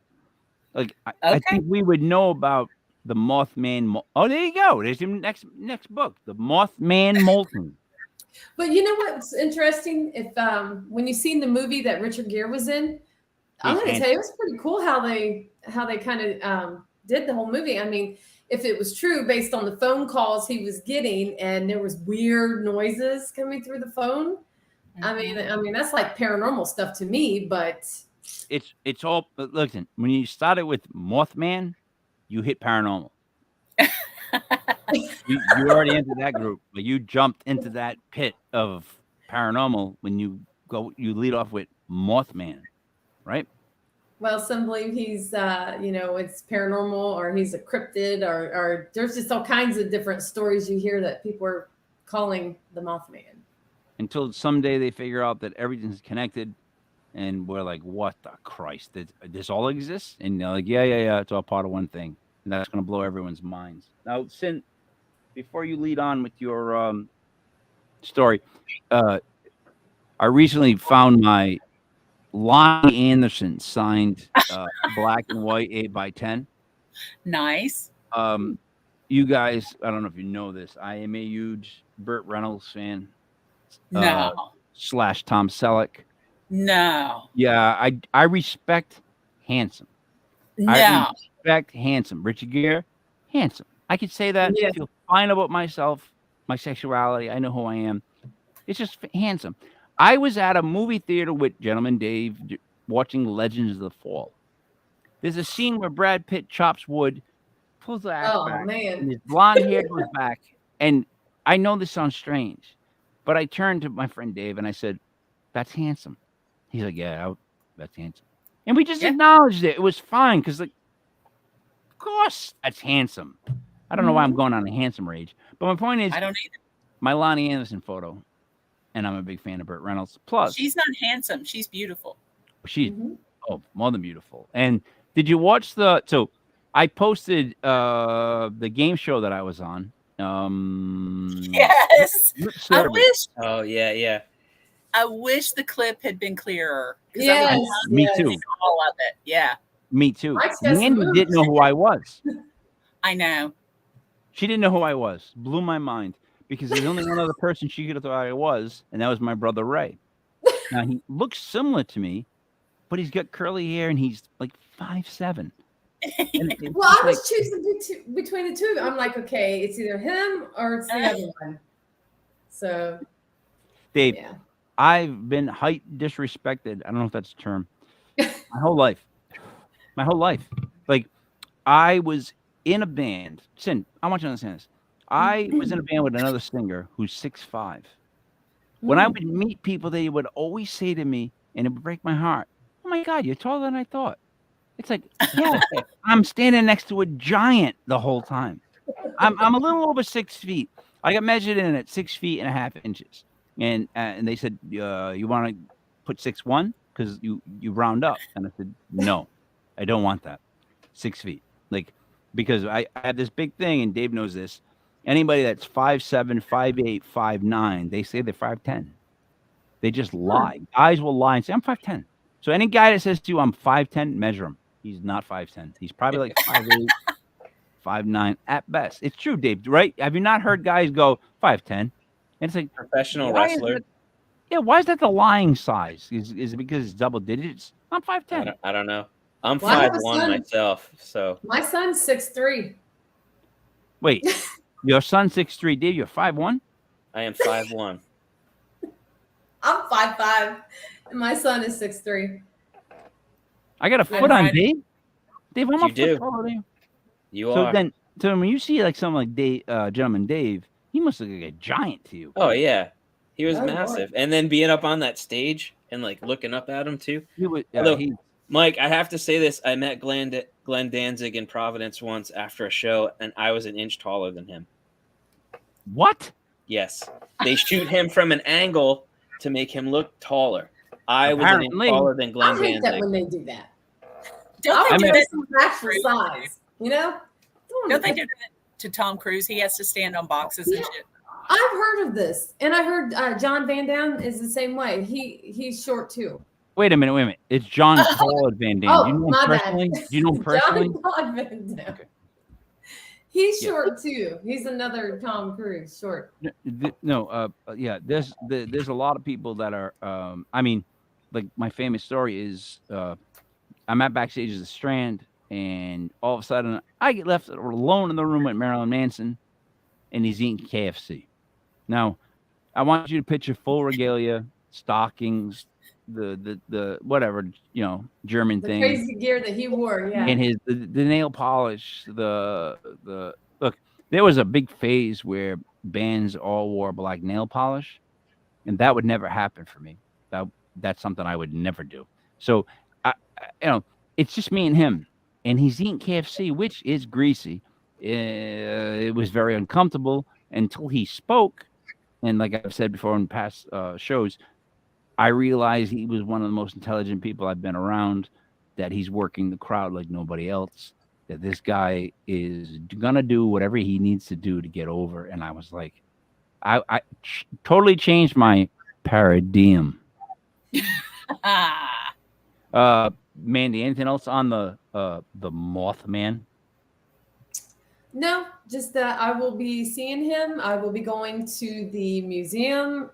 Like I Okay. think we would know about The Mothman. Oh, there you go. There's your next book, The Mothman Molten. But you know what's interesting? If when you seen the movie that Richard Gere was in, I'm going to tell you, it was pretty cool how they kind of did the whole movie. I mean, if it was true based on the phone calls he was getting, and there was weird noises coming through the phone. I mean that's like paranormal stuff to me. But it's all. Listen, when you started with Mothman, you hit paranormal. you already entered that group, but you jumped into that pit of paranormal when you lead off with Mothman, right? Well, some believe he's it's paranormal, or he's a cryptid, or there's just all kinds of different stories you hear that people are calling the Mothman. Until someday they figure out that everything's connected, and we're like, what the Christ? This all exists? And they're like, yeah, it's all part of one thing. And that's going to blow everyone's minds. Now, Cyn, before you lead on with your story, I recently found my Lonnie Anderson signed black and white 8x10. Nice. You guys, I don't know if you know this. I am a huge Burt Reynolds fan. No. / Tom Selleck. No. Yeah, I respect handsome. No. I respect handsome. Richard Gere, handsome. I could say that. Yeah. I feel fine about myself, my sexuality. I know who I am. It's just handsome. I was at a movie theater with Gentleman Dave watching Legends of the Fall. There's a scene where Brad Pitt chops wood, pulls the axe back, and his blonde hair goes back. And I know this sounds strange, but I turned to my friend Dave and I said, "That's handsome." He's like, "Yeah, that's handsome." And we just acknowledged it. It was fine because, like, of course, that's handsome. I don't know why I'm going on a handsome rage, but my point is, I don't either. My Lonnie Anderson photo, and I'm a big fan of Burt Reynolds. Plus, she's not handsome. She's beautiful. She's more than beautiful. And did you watch so I posted the game show that I was on. Yes. I wish. Oh yeah. I wish the clip had been clearer. Yes, me too. All of it. Yeah. Me too. Mandy didn't know who I was. I know. She didn't know who I was. Blew my mind because there's only one other person she could have thought I was, and that was my brother Ray. Now he looks similar to me, but he's got curly hair and he's like 5'7". Well, I was choosing between the two. I'm like, okay, it's either him or it's the other one. So, Dave, I've been height disrespected. I don't know if that's a term. My whole life. Like, I was in a band. Cyn, I want you to understand this. I was in a band with another singer who's 6'5". When I would meet people, they would always say to me, and it would break my heart, "Oh my God, you're taller than I thought." It's like, yeah, I'm standing next to a giant the whole time. I'm a little over 6 feet. I got measured in at 6 feet and a half inches, and they said, "You want to put 6'1" because you round up?" And I said, "No, I don't want that. 6 feet." Like, because I have this big thing, and Dave knows this. Anybody that's 5'7", 5'8", 5'9", they say they're 5'10". They just lie. Guys will lie and say, "I'm 5'10". So any guy that says to you, "I'm 5'10", measure him. He's not 5'10". He's probably like 5'8", 5'9" at best. It's true, Dave, right? Have you not heard guys go 5'10"? And it's like, professional wrestler. Why is that the lying size? Is it because it's double digits? I'm 5'10". I don't know. I'm 5'1" myself. So my son's 6'3". Wait, your son's 6'3", Dave, you're 5'1"? I am 5'1". I'm 5'5", and my son is 6'3". I got a foot on Dave. Dave, I'm a foot taller than you. You are. So when you see like someone like Dave, Gentleman Dave, he must look like a giant to you. Oh yeah, he was massive. Lord. And then being up on that stage and like looking up at him too. Mike, I have to say this: I met Glenn Danzig in Providence once after a show, and I was an inch taller than him. What? Yes, they shoot him from an angle to make him look taller. I was an inch taller than Glenn Danzig. I hate that when they do that. Don't they do that to actual size? You know? Don't they do that to Tom Cruise? He has to stand on boxes and shit. I've heard of this, and I heard John Van Damme is the same way. He's short too. Wait a minute. It's John Claude Van Damme. Oh, do you know him personally? Do you know him personally? John Claude Van Damme. Okay. He's Yeah. short too. He's another Tom Cruise short. Yeah. There's a lot of people that are. I mean, like my famous story is I'm at backstage at the Strand, and all of a sudden I get left alone in the room with Marilyn Manson, and he's eating KFC. Now, I want you to picture full regalia, stockings, the whatever, German The thing, crazy gear that he wore. Yeah. and the nail polish, the look. There was a big phase where bands all wore black nail polish, and that would never happen for me. That's something I would never do. So, it's just me and him, and he's eating KFC, which is greasy. It was very uncomfortable until he spoke, and like I've said before in past shows, I realized he was one of the most intelligent people I've been around. That he's working the crowd like nobody else. That this guy is gonna do whatever he needs to do to get over. And I was like, I totally changed my paradigm. Mandy, anything else on the Mothman? No, just that I will be seeing him. I will be going to the museum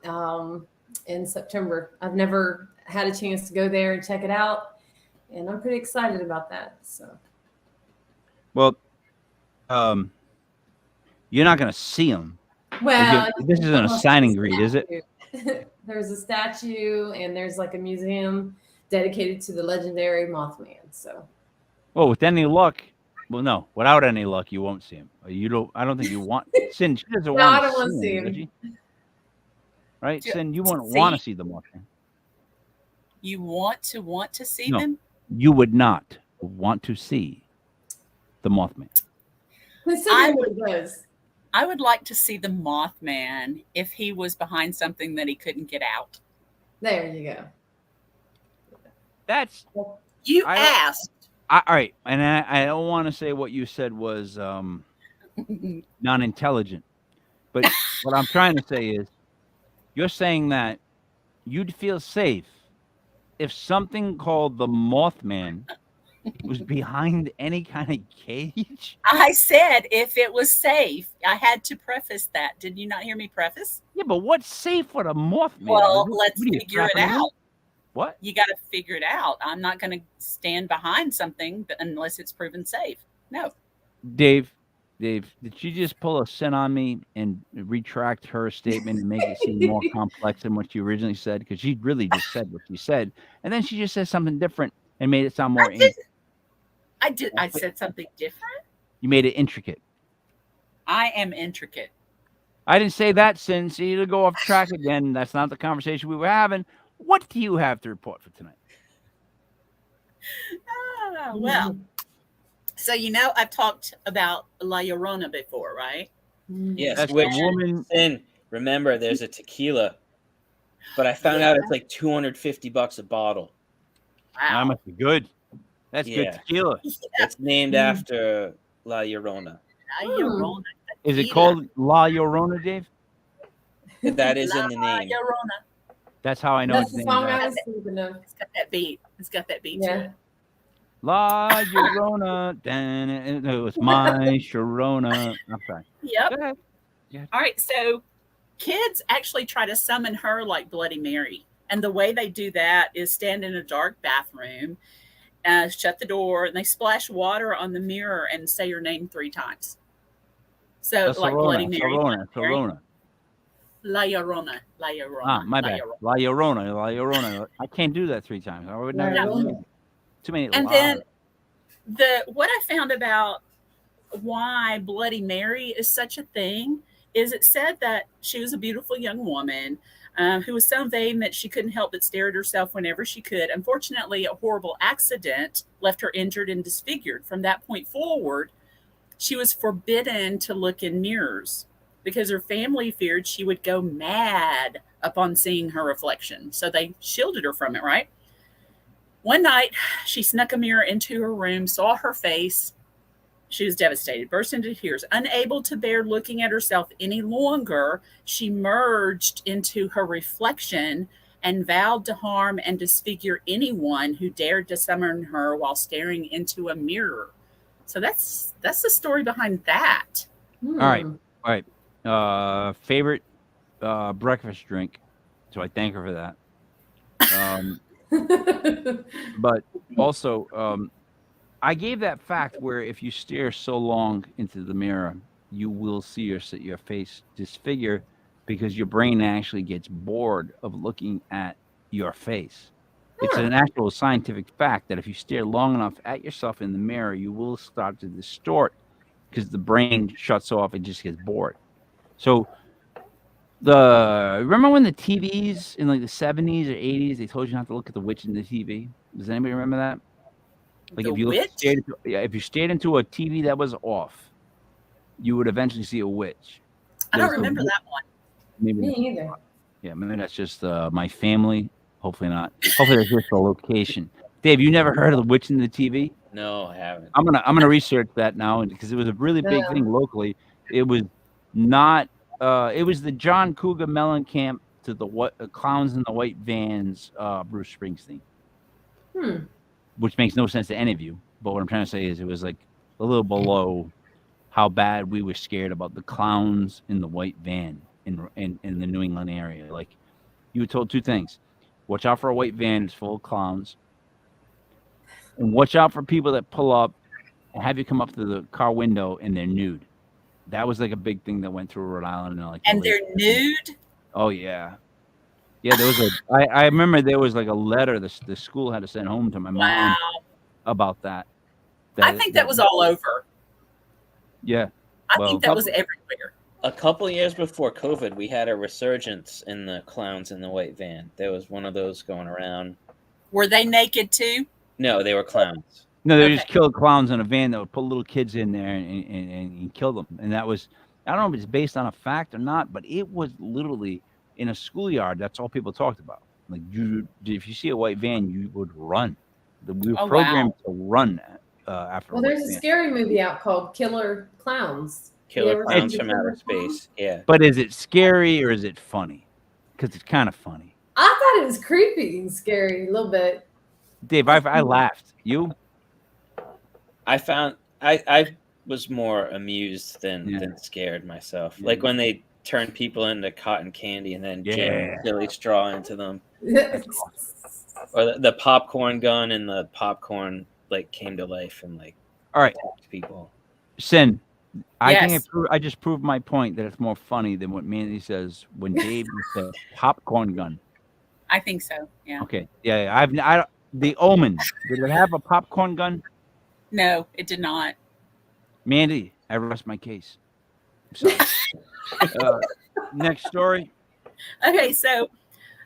in September. I've never had a chance to go there and check it out, and I'm pretty excited about that. So, well, you're not going to see him. Well, this isn't a signing greet, is it? There's a statue, and there's like a museum dedicated to the legendary Mothman. So, well, with any luck, no, without any luck, you won't see him. You don't. I don't think you want. Cyn, she doesn't want. I don't want to see him. Does she? Right, Cyn, you wouldn't want to see the Mothman. You want to see No, them? you would not want to see the Mothman. I would like to see the Mothman if he was behind something that he couldn't get out. There you go. That's you asked. All right, and I don't want to say what you said was non-intelligent, but what I'm trying to say is, you're saying that you'd feel safe if something called the Mothman was behind any kind of cage? I said if it was safe. I had to preface that. Did you not hear me preface? Yeah, but what's safe for the Mothman? Well, let's figure it out. What? You got to figure it out. I'm not going to stand behind something unless it's proven safe. No. Dave, did she just pull a Cyn on me and retract her statement and make it seem more complex than what she originally said? Because she really just said what she said, and then she just said something different and made it sound more. I said something different. You made it intricate. I am intricate. I didn't say that, Cyn. So you to go off track again. That's not the conversation we were having. What do you have to report for tonight? Well, so I've talked about La Llorona before, right? Yes, That's which woman. And remember, there's a tequila, but I found out it's like $250 a bottle. Wow, That must be good. That's good tequila. It's named after La Llorona. La Llorona. Is it called La Llorona, Dave? That is in the La name. Llorona. That's how I know That's it's the named song I after. was thinking of. It's got that beat. It's got that beat Yeah. to it. La Llorona. It was my Sharona. I'm sorry. Yep. Go ahead. Yeah. All right. So kids actually try to summon her like Bloody Mary. And the way they do that is stand in a dark bathroom, shut the door, and they splash water on the mirror and say your name 3 times. So like Bloody Mary. Sharona. La Llorona. La Llorona. Ah, my La bad. Llorona. La Llorona. La Llorona. I can't do that 3 times. I would never do it. Too many. And then what I found about why Bloody Mary is such a thing is it said that she was a beautiful young woman who was so vain that she couldn't help but stare at herself whenever she could. Unfortunately, a horrible accident left her injured and disfigured. From that point forward, she was forbidden to look in mirrors because her family feared she would go mad upon seeing her reflection. So they shielded her from it, right? One night, she snuck a mirror into her room, saw her face. She was devastated, burst into tears. Unable to bear looking at herself any longer, she merged into her reflection and vowed to harm and disfigure anyone who dared to summon her while staring into a mirror. So that's the story behind that. Hmm. All right. Favorite breakfast drink. So I thank her for that. But also, I gave that fact where if you stare so long into the mirror, you will see your face disfigure because your brain actually gets bored of looking at your face. It's Huh. an actual scientific fact that if you stare long enough at yourself in the mirror, you will start to distort because the brain shuts off and just gets bored. So remember when the TVs in like the 70s or 80s they told you not to look at the witch in the TV? Does anybody remember that? Like The if you witch? if you stared into a TV that was off, you would eventually see a witch. I don't There's the remember wi- that one. Maybe Me that's, either. yeah, maybe that's just my family. Hopefully not. Hopefully that's just a location. Dave, you never heard of the witch in the TV? No, I haven't. I'm gonna research that now because it was a really big thing locally. It was not. It was the John Cougar Mellencamp to the Clowns in the White Vans. Bruce Springsteen, Hmm. which makes no sense to any of you. But what I'm trying to say is it was like a little below how bad we were scared about the clowns in the white van in the New England area. Like you were told two things: watch out for a white van; it's full of clowns, and watch out for people that pull up and have you come up to the car window and they're nude. That was like a big thing that went through Rhode Island in like the And late they're nude? Oh yeah. Yeah, there was I remember there was like a letter the school had to send home to my mom Wow. about that. I think that was all over. Yeah. I Well, think that was everywhere. A couple years before COVID, we had a resurgence in the clowns in the white van. There was one of those going around. Were they naked too? No, they were clowns. No, they Okay. just killed clowns in a van that would put little kids in there and kill them. And that was I don't know if it's based on a fact or not, but it was literally in a schoolyard. That's all people talked about. Like if you see a white van, you would run. We were Oh, programmed wow. to run after. Well, a there's white a van. scary movie out called Killer Clowns. You Killer ever clowns seen from Killer outer Clowns? space. Yeah. But is it scary or is it funny? Because it's kind of funny. I thought it was creepy and scary a little bit. Dave, I laughed. You? I was more amused than scared myself. Yeah. Like when they turned people into cotton candy and then jammed silly straw into them. Or the popcorn gun and the popcorn like came to life and like All right, attacked people. Cyn, I think Yes. I just proved my point that it's more funny than what Mandy says when Dave said popcorn gun. I think so. Yeah. Okay, yeah, The Omen. Did it have a popcorn gun? No, it did not. Mandy, I rest my case. I'm sorry. Next story. Okay, so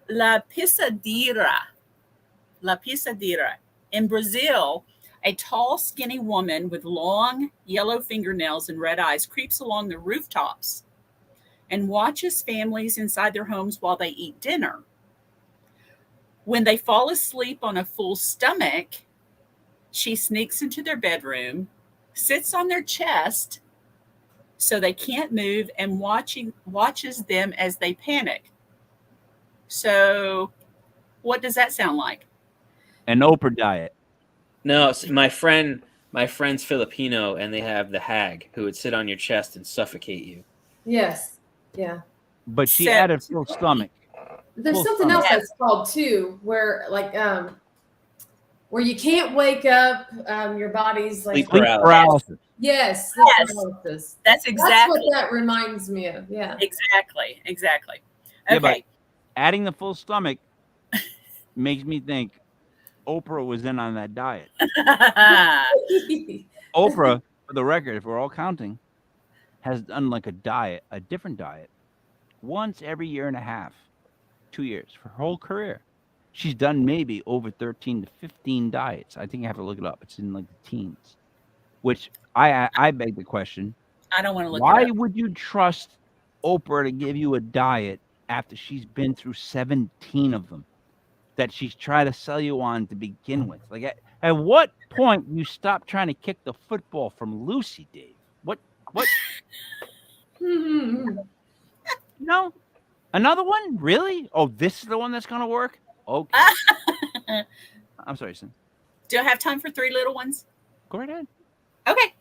La Pisadera. In Brazil, a tall, skinny woman with long yellow fingernails and red eyes creeps along the rooftops and watches families inside their homes while they eat dinner. When they fall asleep on a full stomach, she sneaks into their bedroom, sits on their chest so they can't move, and watches them as they panic. So, what does that sound like? An Oprah diet. No, my friend's Filipino and they have the hag who would sit on your chest and suffocate you. Yes. Yeah. But she So- added full stomach. There's Full something stomach. else that's called too, where like where you can't wake up, your body's like Sleep Sleep paralysis. yes, sleep Yes. paralysis. That's That's exactly what that reminds me of. Yeah. exactly. Yeah, but Okay. adding the full stomach makes me think Oprah was in on that diet. Oprah, for the record, if we're all counting, has done like a different diet, once every year and a half, 2 years, for her whole career. She's done maybe over 13 to 15 diets. I think I have to look it up. It's in like the teens. Which I beg the question, I don't want to look why it up. would you trust Oprah to give you a diet after she's been through 17 of them that she's trying to sell you on to begin with? Like at what point you stop trying to kick the football from Lucy, Dave? What? No? Another one? Really? Oh, this is the one that's going to work? Okay. I'm sorry, Cyn. Do I have time for three little ones? Go right ahead. Okay.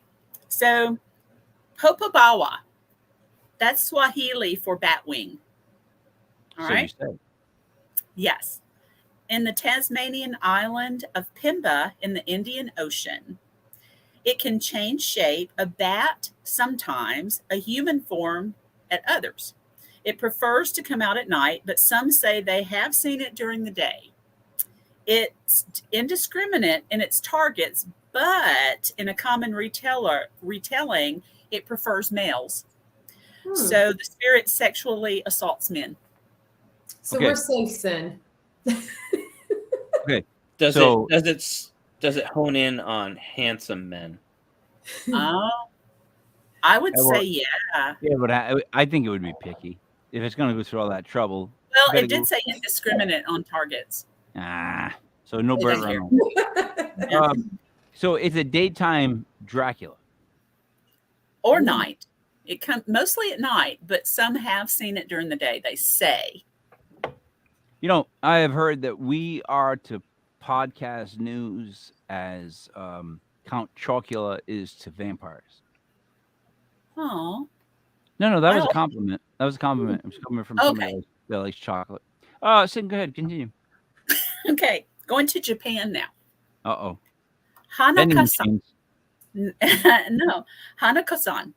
So Popobawa, that's Swahili for batwing. All So right. you say. Yes. In the Tasmanian island of Pimba in the Indian Ocean. It can change shape, a bat sometimes, a human form at others. It prefers to come out at night, but some say they have seen it during the day. It's indiscriminate in its targets, but in a common retelling, it prefers males. So the spirit sexually assaults men. So Okay. we're safe, Cyn. Okay. Does So- it hone in on handsome men? Oh, I would well, say yeah. Yeah, but I think it would be picky if it's going to go through all that trouble. Well, better it did go- say indiscriminate on targets. So no Burt Thank Reynolds. So it's a daytime Dracula. Or night. It comes mostly at night, but some have seen it during the day, they say. You know, I have heard that we are to podcast news as Count Chocula is to vampires. Oh. No, that was a Wow. compliment. That was a compliment. It was coming from Okay. somebody that likes chocolate. Sid, go ahead, continue. Okay. Going to Japan now. Uh-oh. Hanaka-san. No. Hanaka-san.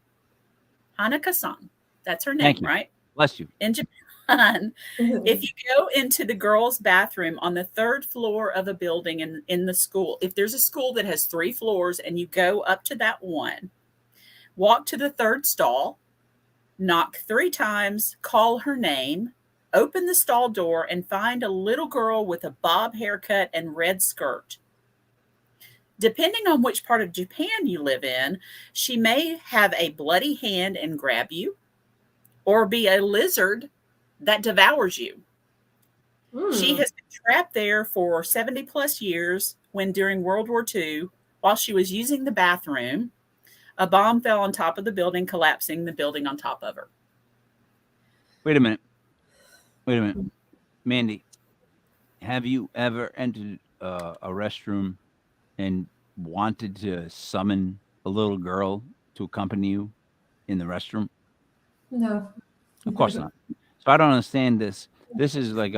Hanaka-san. That's her name, Thank you. right? Bless you. In Japan, if you go into the girls' bathroom on the third floor of a building in the school, if there's a school that has 3 floors and you go up to that one, walk to the third stall, knock 3 times, call her name, open the stall door, and find a little girl with a bob haircut and red skirt. Depending on which part of Japan you live in, she may have a bloody hand and grab you, or be a lizard that devours you. She has been trapped there for 70 plus years when during World War II, while she was using the bathroom, a bomb fell on top of the building, collapsing the building on top of her. Wait a minute. Mandy, have you ever entered a restroom and wanted to summon a little girl to accompany you in the restroom? No. Of course not. So I don't understand this. This is like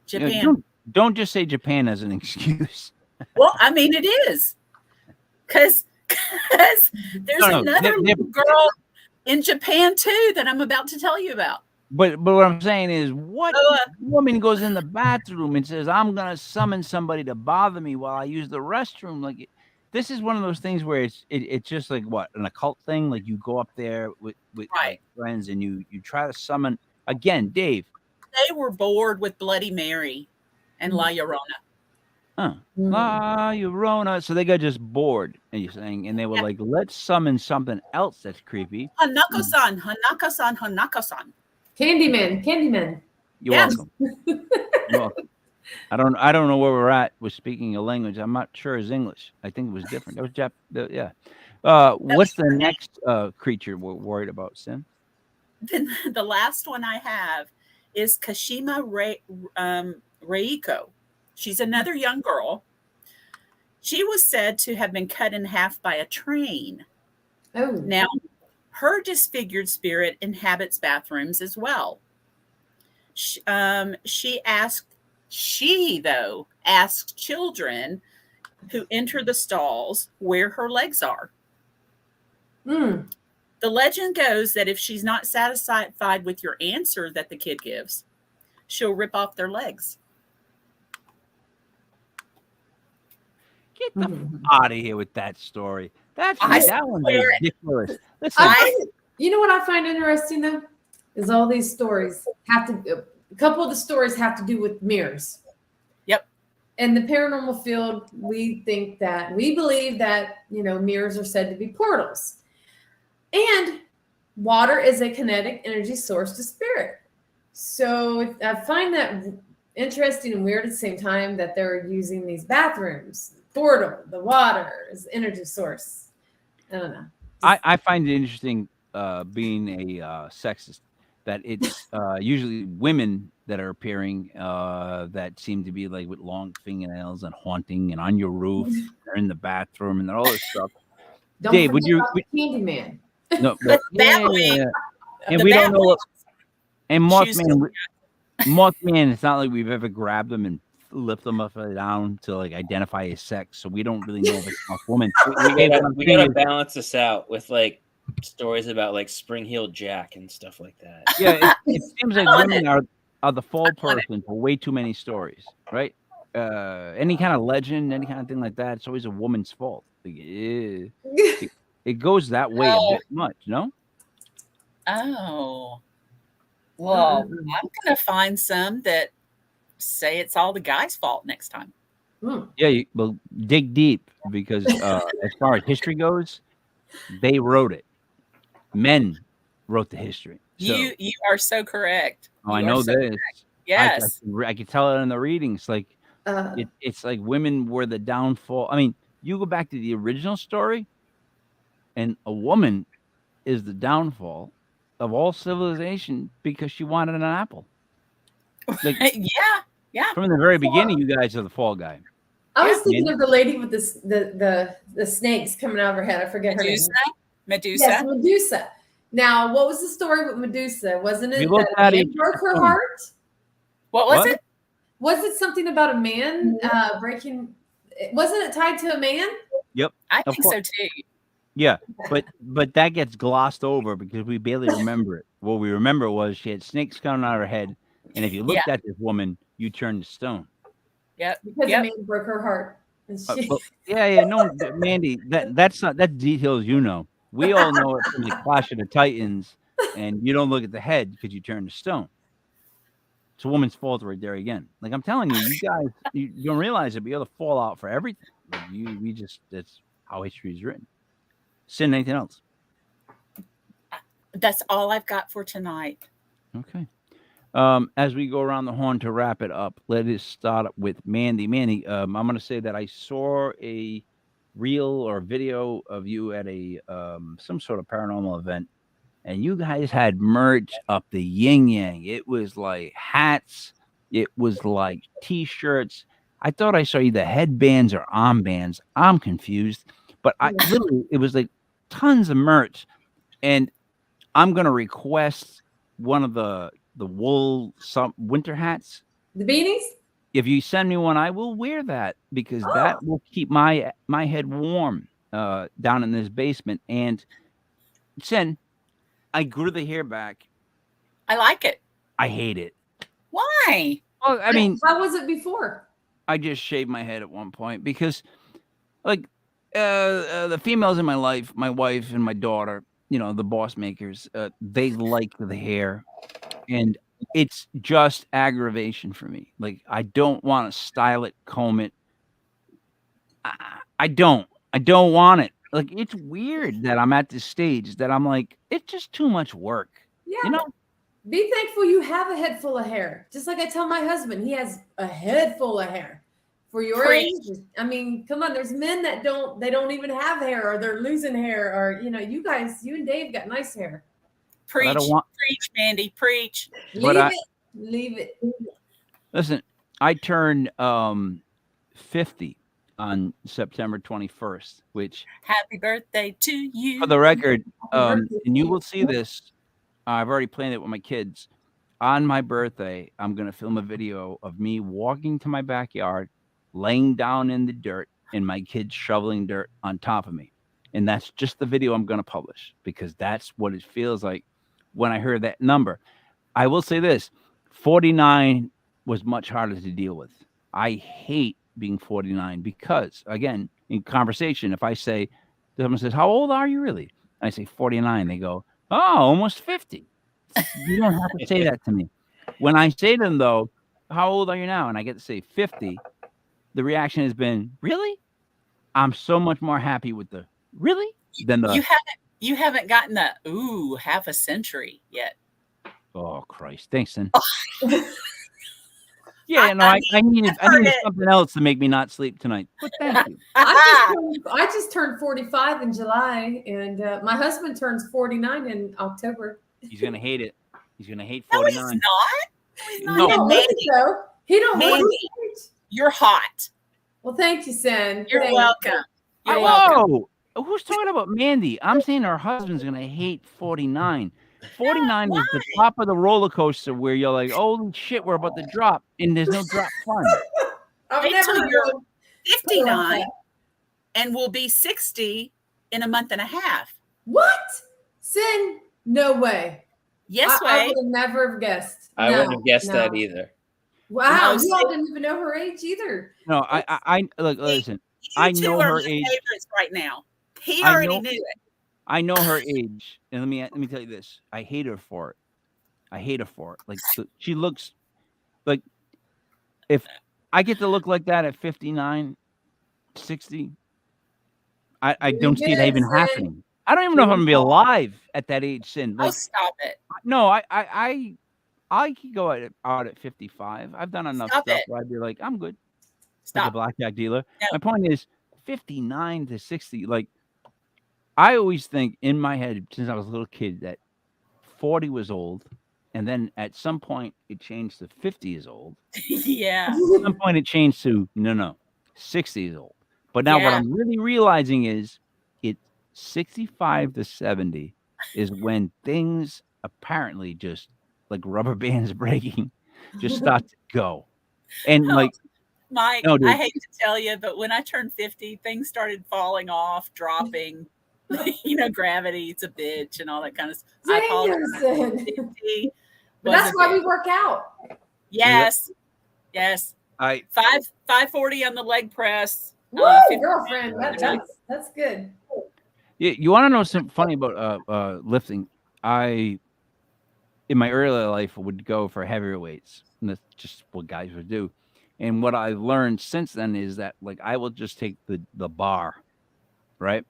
Japan. Don't just say Japan as an excuse. Well, I mean, it is. Because there's another little girl in Japan, too, that I'm about to tell you about. But what I'm saying is, what woman goes in the bathroom and says, I'm going to summon somebody to bother me while I use the restroom? Like, this is one of those things where it's just like, what, an occult thing? Like, you go up there with Right. friends and you try to summon, again, Dave. They were bored with Bloody Mary and La Llorona. La Llorona. So they got just bored, and you're saying, and they were like, let's summon something else that's creepy. Hanako-san, Hanaka-san, Hanaka-san. Candyman. You're welcome. You're welcome. I don't know where we're at with speaking a language. I'm not sure it's English. I think it was different. That was yeah. What's the next creature we're worried about, Cyn? Then the last one I have is Kashima Reiko. She's another young girl. She was said to have been cut in half by a train. Oh. Now, her disfigured spirit inhabits bathrooms as well. She asks children who enter the stalls where her legs are. The legend goes that if she's not satisfied with your answer that the kid gives, she'll rip off their legs. Get the out of here with that story. That one's ridiculous. Listen, you know what I find interesting though is all these stories a couple of the stories have to do with mirrors. Yep. In the paranormal field, we believe that mirrors are said to be portals, and water is a kinetic energy source to spirit. So I find that interesting and weird at the same time that they're using these bathrooms, portal, the water is energy source. I don't know. I find it interesting, being a sexist, that it's usually women that are appearing that seem to be like with long fingernails and haunting and on your roof. they're in the bathroom and all this stuff. Don't Dave, forget would you? about the Candyman. No, But yeah, Batwing- and the we don't know Batwing what. And chooses- Mothman, it's not like we've ever grabbed them and lift them upside down to like identify his sex, so we don't really know if it's a woman. We gotta balance this out with like stories about like Spring Heeled Jack and stuff like that. Yeah, it seems like I love women are the fall I love it. person for way too many stories, right? Any kind of legend, any kind of thing like that, it's always a woman's fault. Like, it goes that way a Oh. bit much, no? Oh. Well, Mm. I'm going to find some that say it's all the guy's fault next time. Hmm. Yeah, well, dig deep because as far as history goes, they wrote it. Men wrote the history. So, You are so correct. I You know are so this. correct. Yes. I could tell it in the readings. Like Uh, it's like women were the downfall. I mean, you go back to the original story, and a woman is the downfall of all civilization because she wanted an apple. Like yeah. from the very beginning, you guys are the fall guy. I was Yeah. thinking of the lady with the snakes coming out of her head. I forget her name. Medusa. Yes, Medusa. Now, what was the story with Medusa? Wasn't We it looked that at a man it- broke her heart? What was What? it? Was it something about a man breaking? Wasn't it tied to a man? I Of think course. so too. Yeah, but that gets glossed over because we barely remember it. What we remember was she had snakes coming out of her head, and if you looked at this woman, you turned to stone. Yep. Because Yep. a man broke her heart. And she, But- yeah, no, Mandy, that's details you know. We all know it from the Clash of the Titans, and you don't look at the head because you turn to stone. It's a woman's fault right there again. Like I'm telling you, you guys, you don't realize it, but you're the fallout for everything. Like we just that's how history is written. Cyn, anything else? That's all I've got for tonight. Okay. As we go around the horn to wrap it up, let us start with Mandy. Mandy, I'm going to say that I saw a reel or video of you at a some sort of paranormal event, and you guys had merch up the yin yang. It was like hats, it was like t-shirts. I thought I saw either headbands or armbands. I'm confused, but I literally it was like tons of merch, and I'm gonna request one of the wool some winter hats. the beanies? If you send me one, I will wear that because that will keep my head warm down in this basement. And Cyn, I grew the hair back. I like it. I hate it. Why? Well, I mean, How was it before? I just shaved my head at one point because, like, the females in my life, my wife and my daughter, you know, the boss makers, they like the hair, and it's just aggravation for me. Like, I don't want to style it, comb it. I don't want it. Like, it's weird that I'm at this stage that I'm like, it's just too much work. Yeah. You know? Be thankful you have a head full of hair. Just like I tell my husband, he has a head full of hair. For your Preach. age, I mean, come on, there's men that they don't even have hair, or they're losing hair, or you know, you and Dave got nice hair. But I Preach, don't want. preach, Mandy, preach. Leave it. Listen, I turned 50 on September 21st, which, Happy birthday to you. for the record, birthday and you to will see this. I've already planned it with my kids. On my birthday, I'm going to film a video of me walking to my backyard, laying down in the dirt, and my kids shoveling dirt on top of me. And that's just the video I'm going to publish because that's what it feels like when I heard that number. I will say this, 49 was much harder to deal with. I hate being 49 because, again, in conversation, if I say, someone says, how old are you really? And I say 49, they go, oh, almost 50. You don't have to say that to me. When I say to them, though, how old are you now? And I get to say 50, the reaction has been, really? I'm so much more happy with the really than the You haven't gotten the half a century yet. oh Christ. Thanks, Cyn. Yeah, no, I needed something else to make me not sleep tonight. But thank you. I just turned 45 in July, and my husband turns 49 in October. He's gonna hate it. He's gonna hate No, 49. he's not. He's not. No. He don't Mandy, look it, though. He don't look Mandy. it. You're hot. Well, thank you, Cyn. You're Thank welcome. You're welcome. Whoa! Who's talking about Mandy? I'm saying her husband's gonna hate 49. 49 is the top of the roller coaster where you're like, holy shit, we're about to drop, and there's no drop fun. I've Wait never till heard you're of it like 59 that. and will be 60 in a month and a half. What? Cyn? No way. Yes, I way. would have never have guessed. I No, wouldn't have guessed no. that either. Wow, No, you all didn't even know her age either. No, I look, listen. You I two know are her my age. favorites right now. He I already know- knew it. I know her age, and let me tell you this: I hate her for it. I hate her for it. Like she looks like if I get to look like that at 59, 60, I don't see it good, even Cyn. happening. I don't even know if I'm gonna be alive at that age, Cyn. Oh, Like, stop it. no, I could go out at 55. I've done enough Stop stuff it. where I'd be like, I'm good. Like a Stop. blackjack dealer. No. My point is 59 to 60. Like, I always think in my head since I was a little kid that 40 was old, and then at some point it changed to 50 is old. Yeah. At some point it changed to no, 60 is old. But now what Yeah. I'm really realizing is it's 65 to 70 is when things apparently just like rubber bands breaking just start to go. And Oh, like, Mike, no, dude. I hate to tell you, but when I turned 50, things started falling off, dropping. Gravity's a bitch and all that kind of stuff. I Dang, apologize. Cyn. 50 But was that's a why bitch. we work out. Yes. Yes. I 540 on the leg press. Woo, 50 girlfriend. That's good. you want to know something funny about lifting? I in my earlier life would go for heavier weights, and that's just what guys would do. And what I've learned since then is that like I will just take the bar, right?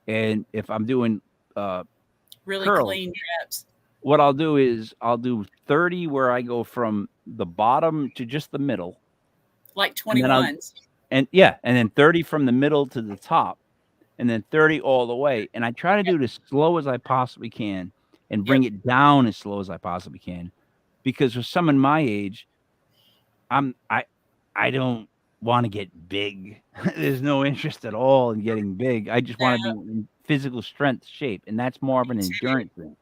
And if I'm doing really curls, clean reps. what I'll do is I'll do 30 where I go from the bottom to just the middle. Like And then I'll- 21s. And then 30 from the middle to the top, and then 30 all the way. And I try to do it as slow as I possibly can and bring it down as slow as I possibly can. Because for someone my age, I don't want to get big. There's no interest at all in getting big. I just want to be in physical strength shape, and that's more of an endurance thing.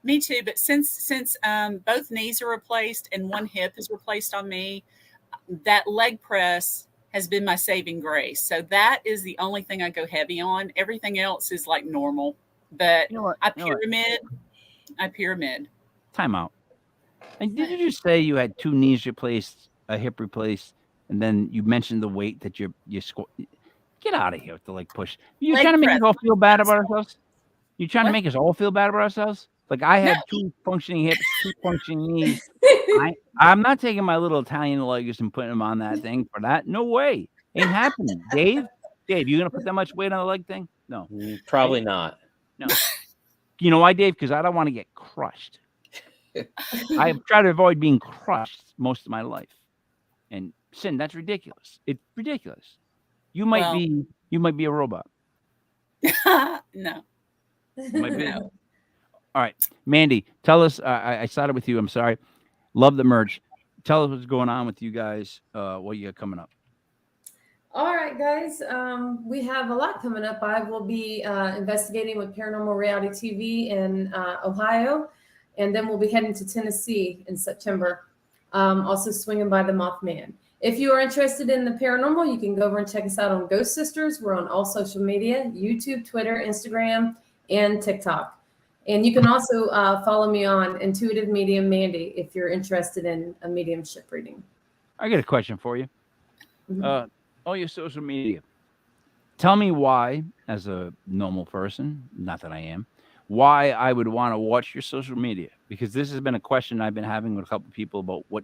Me too, but since both knees are replaced and one hip is replaced on me, that leg press has been my saving grace. So that is the only thing I go heavy on. Everything else is like normal. But You know what? I pyramid. Time out. And did you just say you had 2 knees replaced, a hip replaced, and then you mentioned the weight that you squat? Get out of here with the leg push. You Leg trying to make us press. all feel bad about ourselves? You trying to What? make us all feel bad about ourselves? Like I had No. 2 functioning hips, 2 functioning knees. I'm not taking my little Italian legs and putting them on that thing for that. No way. Ain't happening. Dave, you gonna put that much weight on the leg thing? No. Probably not. No. You know why, Dave? Because I don't want to get crushed. I try to avoid being crushed most of my life. And Cyn, that's ridiculous. It's ridiculous. You might be a robot. No. Might be. No. All right, Mandy, tell us. I started with you. I'm sorry. Love the merch. Tell us what's going on with you guys. What you got coming up? All right, guys. We have a lot coming up. I will be investigating with Paranormal Reality TV in Ohio, and then we'll be heading to Tennessee in September. Also swinging by the Mothman. If you are interested in the paranormal, you can go over and check us out on Ghost Sisters. We're on all social media, YouTube, Twitter, Instagram, and TikTok. And you can also follow me on Intuitive Medium Mandy if you're interested in a mediumship reading. I got a question for you. Mhm. All your social media. Tell me why, as a normal person, not that I am, why I would want to watch your social media. Because this has been a question I've been having with a couple of people about what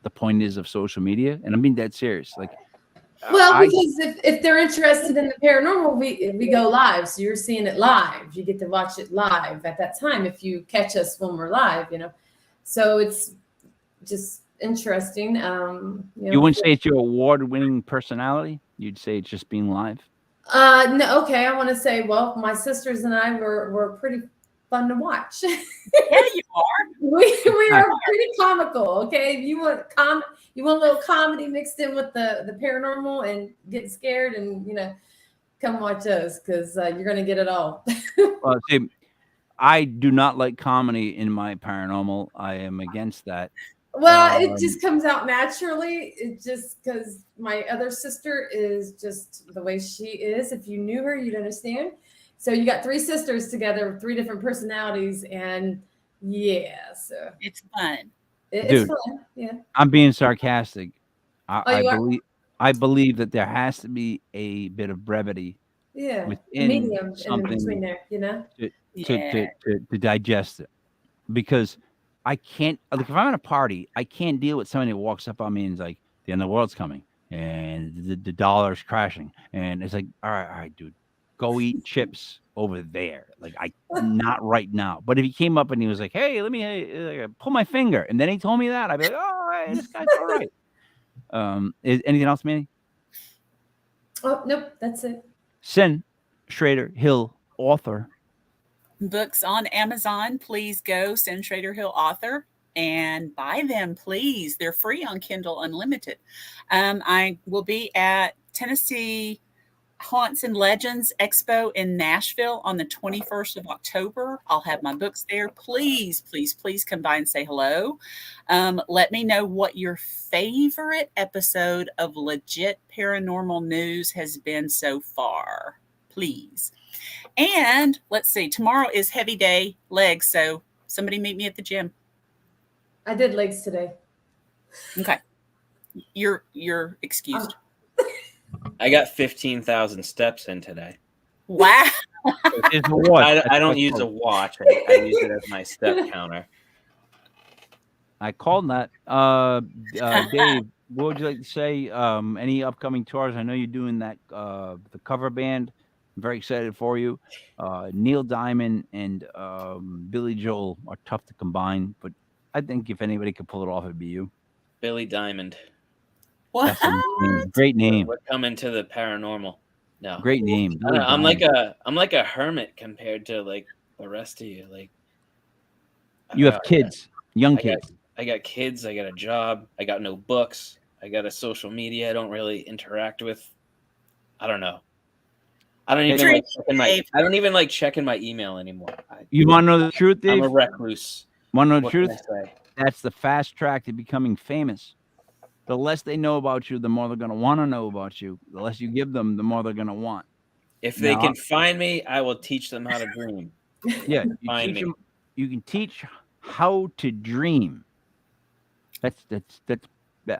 the point is of social media. And I'm being dead serious. Like, Well, because if they're interested in the paranormal, we go live. So you're seeing it live. You get to watch it live at that time if you catch us when we're live, So it's just interesting. You wouldn't say it's your award-winning personality. You'd say it's just being live. No, okay. I want to say, well, my sisters and I were pretty fun to watch. Yeah, you are. We are pretty comical. Okay, if you want you want a little comedy mixed in with the paranormal and getting scared, and come watch us, because you're gonna get it all. Well, see, I do not like comedy in my paranormal. I am against that. Well, it just comes out naturally. It just, because my other sister is just the way she is. If you knew her, you'd understand. So you got 3 sisters together with 3 different personalities, and yeah, so It's fun. it's Dude, fun. Yeah. I'm being sarcastic. I you are? believe that there has to be a bit of brevity Yeah. within Medium in something between there, to digest it, because I can't, like, if I'm at a party, I can't deal with somebody who walks up on me and is like, the end of the world's coming and the dollar's crashing, and it's like, all right, dude, go eat chips over there. Like, not right now. But if he came up and he was like, hey, let me pull my finger, and then he told me that, I'd be like, oh, hey, this guy's all right. Is anything else, Mandy? Oh, nope, that's it. Cyn Shrader Hill Author. Books on Amazon. Please go Cyn Shrader Hill Author and buy them, please. They're free on Kindle Unlimited. I will be at Tennessee Haunts and Legends Expo in Nashville on the 21st of October. I'll have my books there. Please, please, please come by and say hello. Let me know what your favorite episode of Legit Paranormal News has been so far, please. And let's see, tomorrow is heavy day, legs, so somebody meet me at the gym. I did legs today. Okay. You're excused. I got 15,000 steps in today. Wow. It's a watch. I don't use a watch. I use it as my step counter. I called that. Dave, what would you like to say? Any upcoming tours? I know you're doing that, the cover band. I'm very excited for you. Neil Diamond and Billy Joel are tough to combine, but I think if anybody could pull it off, it'd be you. Billy Diamond. What? Great name. We're coming to the paranormal. No. Great name. I don't know, I'm like a hermit compared to like the rest of you. Like, you have kids, young kids. I got kids. I got a job. I got no books. I got a social media I don't really interact with. I don't know. I don't even like checking my email anymore. You want to know the truth, Dave? I'm a recluse. Want to know the What truth? can I say? That's the fast track to becoming famous. The less they know about you, the more they're going to want to know about you. The less you give them, the more they're going to want. If they can find me, I will teach them how to dream. Yeah, you can teach how to dream. That's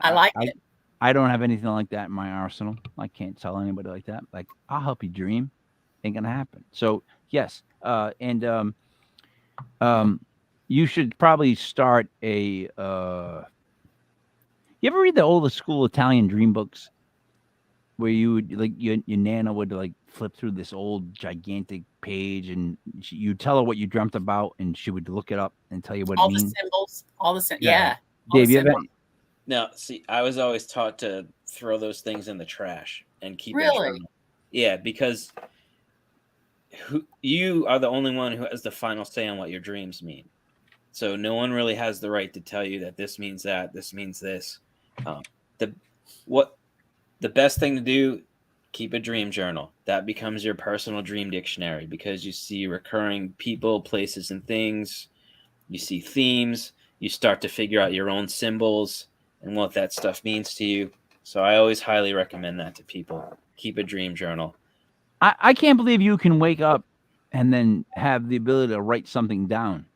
I like it. I don't have anything like that in my arsenal. I can't tell anybody like that. Like, I'll help you dream. Ain't gonna happen. So yes, you should probably start a. You ever read the old school Italian dream books, where you would, like, your nana would, like, flip through this old gigantic page, and you tell her what you dreamt about, and she would look it up and tell you what all it means. the symbols, all the symbols. Yeah. Dave, you have No, see, I was always taught to throw those things in the trash and keep it. Really? Yeah, because you are the only one who has the final say on what your dreams mean. So no one really has the right to tell you that this means that, this means this. The best thing to do, keep a dream journal. That becomes your personal dream dictionary, because you see recurring people, places, and things. You see themes. You start to figure out your own symbols and what that stuff means to you. So I always highly recommend that to people. Keep a dream journal. I can't believe you can wake up and then have the ability to write something down.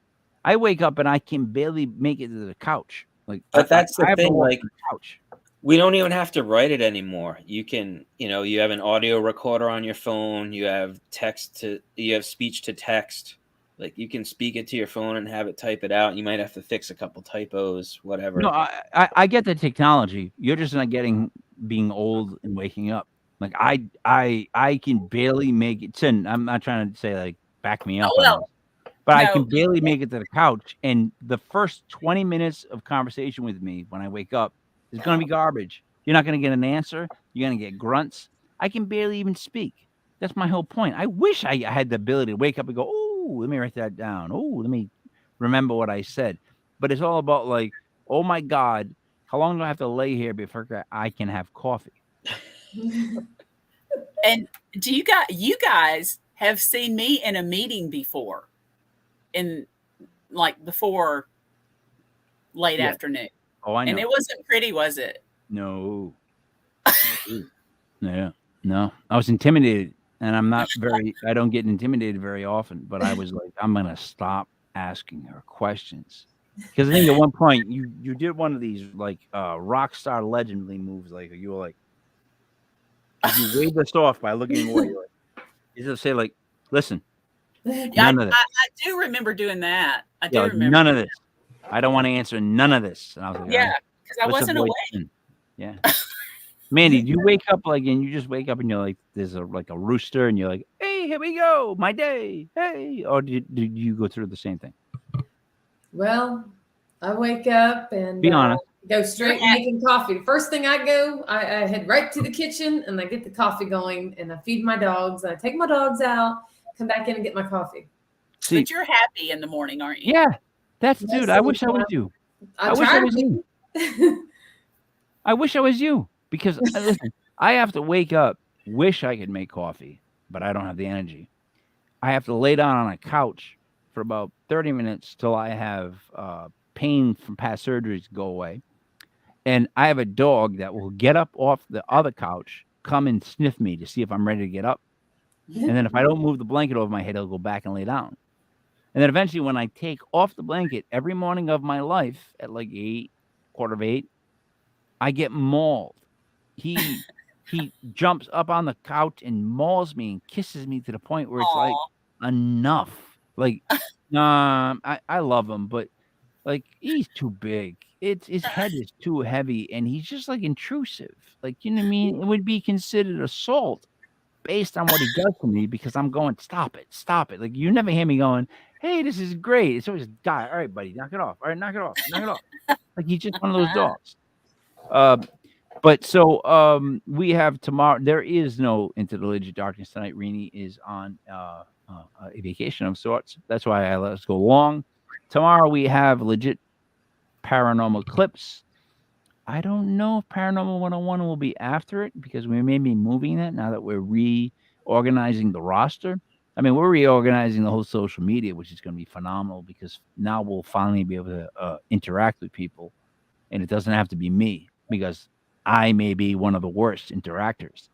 I wake up and I can barely make it to the couch. Like, but that's the thing. Like, couch. We don't even have to write it anymore. You can, you have an audio recorder on your phone. You have speech to text. Like, you can speak it to your phone and have it type it out. You might have to fix a couple typos, whatever. No, I get the technology. You're just not being old and waking up. Like, I can barely make it. Cyn, I'm not trying to say, like, back me up. But I can barely make it to the couch. And the first 20 minutes of conversation with me when I wake up is going to be garbage. You're not going to get an answer. You're going to get grunts. I can barely even speak. That's my whole point. I wish I had the ability to wake up and go, oh, oh, let me write that down. Oh, let me remember what I said. But it's all about like, oh my God, how long do I have to lay here before I can have coffee? And do you guys have seen me in a meeting before, in like before late Yeah. afternoon? Oh, I know. And it wasn't pretty, was it? No. Yeah. No. I was intimidated, and I don't get intimidated very often, but I was like, I'm gonna stop asking her questions. Because I think at one point you did one of these like rock star legendly moves, like you were like you waved us off by looking away. Like, you just say like, listen, Yeah, none of this. I do remember doing that. I do Yeah, like, remember. none of this. I don't want to answer none of this. And I was like, Yeah, because I let's wasn't avoid awake. sin. Yeah. Mandy, do you wake up like and you just wake up and you're like, there's a rooster and you're like, hey, here we go, my day. Hey. Or did you go through the same thing? Well, I wake up and Be honest. go straight making coffee. First thing I head right to the kitchen and I get the coffee going and I feed my dogs. I take my dogs out, come back in and get my coffee. See, But you're happy in the morning, aren't you? yeah, that's Yes, dude. I wish I was you. I wish I was you. I wish I was you because listen, I have to wake up, wish I could make coffee, but I don't have the energy. I have to lay down on a couch for about 30 minutes till I have pain from past surgeries go away. And I have a dog that will get up off the other couch, come and sniff me to see if I'm ready to get up. And then if I don't move the blanket over my head, he'll go back and lay down. And then eventually when I take off the blanket every morning of my life at like 8, quarter of 8, I get mauled. He jumps up on the couch and mauls me and kisses me to the point where it's like enough. Like, I love him, but like he's too big. His head is too heavy, and he's just like intrusive. Like, you know what I mean? It would be considered assault based on what he does to me because I'm going, stop it. Like you never hear me going, hey, this is great. It's always die. All right, buddy, knock it off. All right, knock it off. Like he's just one of those dogs. But so we have tomorrow. There is no Into the Legit Darkness tonight. Rini is on a vacation of sorts. That's why I let us go long. Tomorrow we have Legit Paranormal Clips. I don't know if Paranormal 101 will be after it because we may be moving that now that we're reorganizing the roster. I mean, we're reorganizing the whole social media, which is going to be phenomenal because now we'll finally be able to interact with people, and it doesn't have to be me because I may be one of the worst interactors.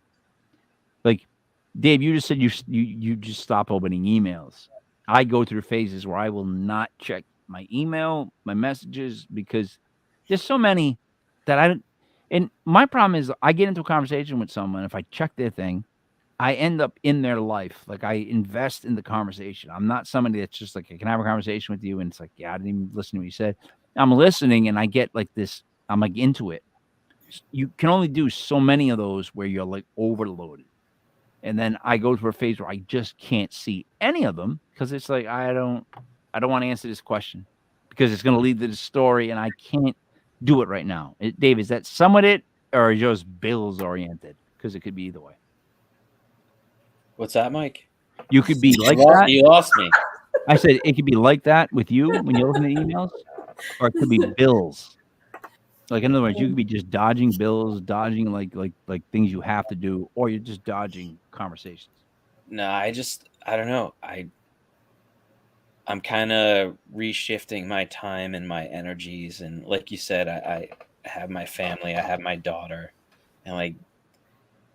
Like, Dave, you just said you just stop opening emails. I go through phases where I will not check my email, my messages, because there's so many that I don't. And my problem is I get into a conversation with someone. If I check their thing, I end up in their life. Like I invest in the conversation. I'm not somebody that's just like, I can have a conversation with you. And it's like, yeah, I didn't even listen to what you said. I'm listening and I get like this. I'm like into it. You can only do so many of those where you're like overloaded. And then I go through a phase where I just can't see any of them because it's like, I don't want to answer this question because it's going to lead to the story and I can't do it right now. Dave, is that somewhat it or is yours bills oriented? Because it could be either way. What's that, Mike? You could be like that. You lost me. I said it could be like that with you when you're looking at emails, or it could be bills. Like in other words, you could be just dodging bills, dodging like things you have to do, or you're just dodging conversations. No, I don't know. I'm kind of reshifting my time and my energies, and like you said, I have my family, I have my daughter, and like,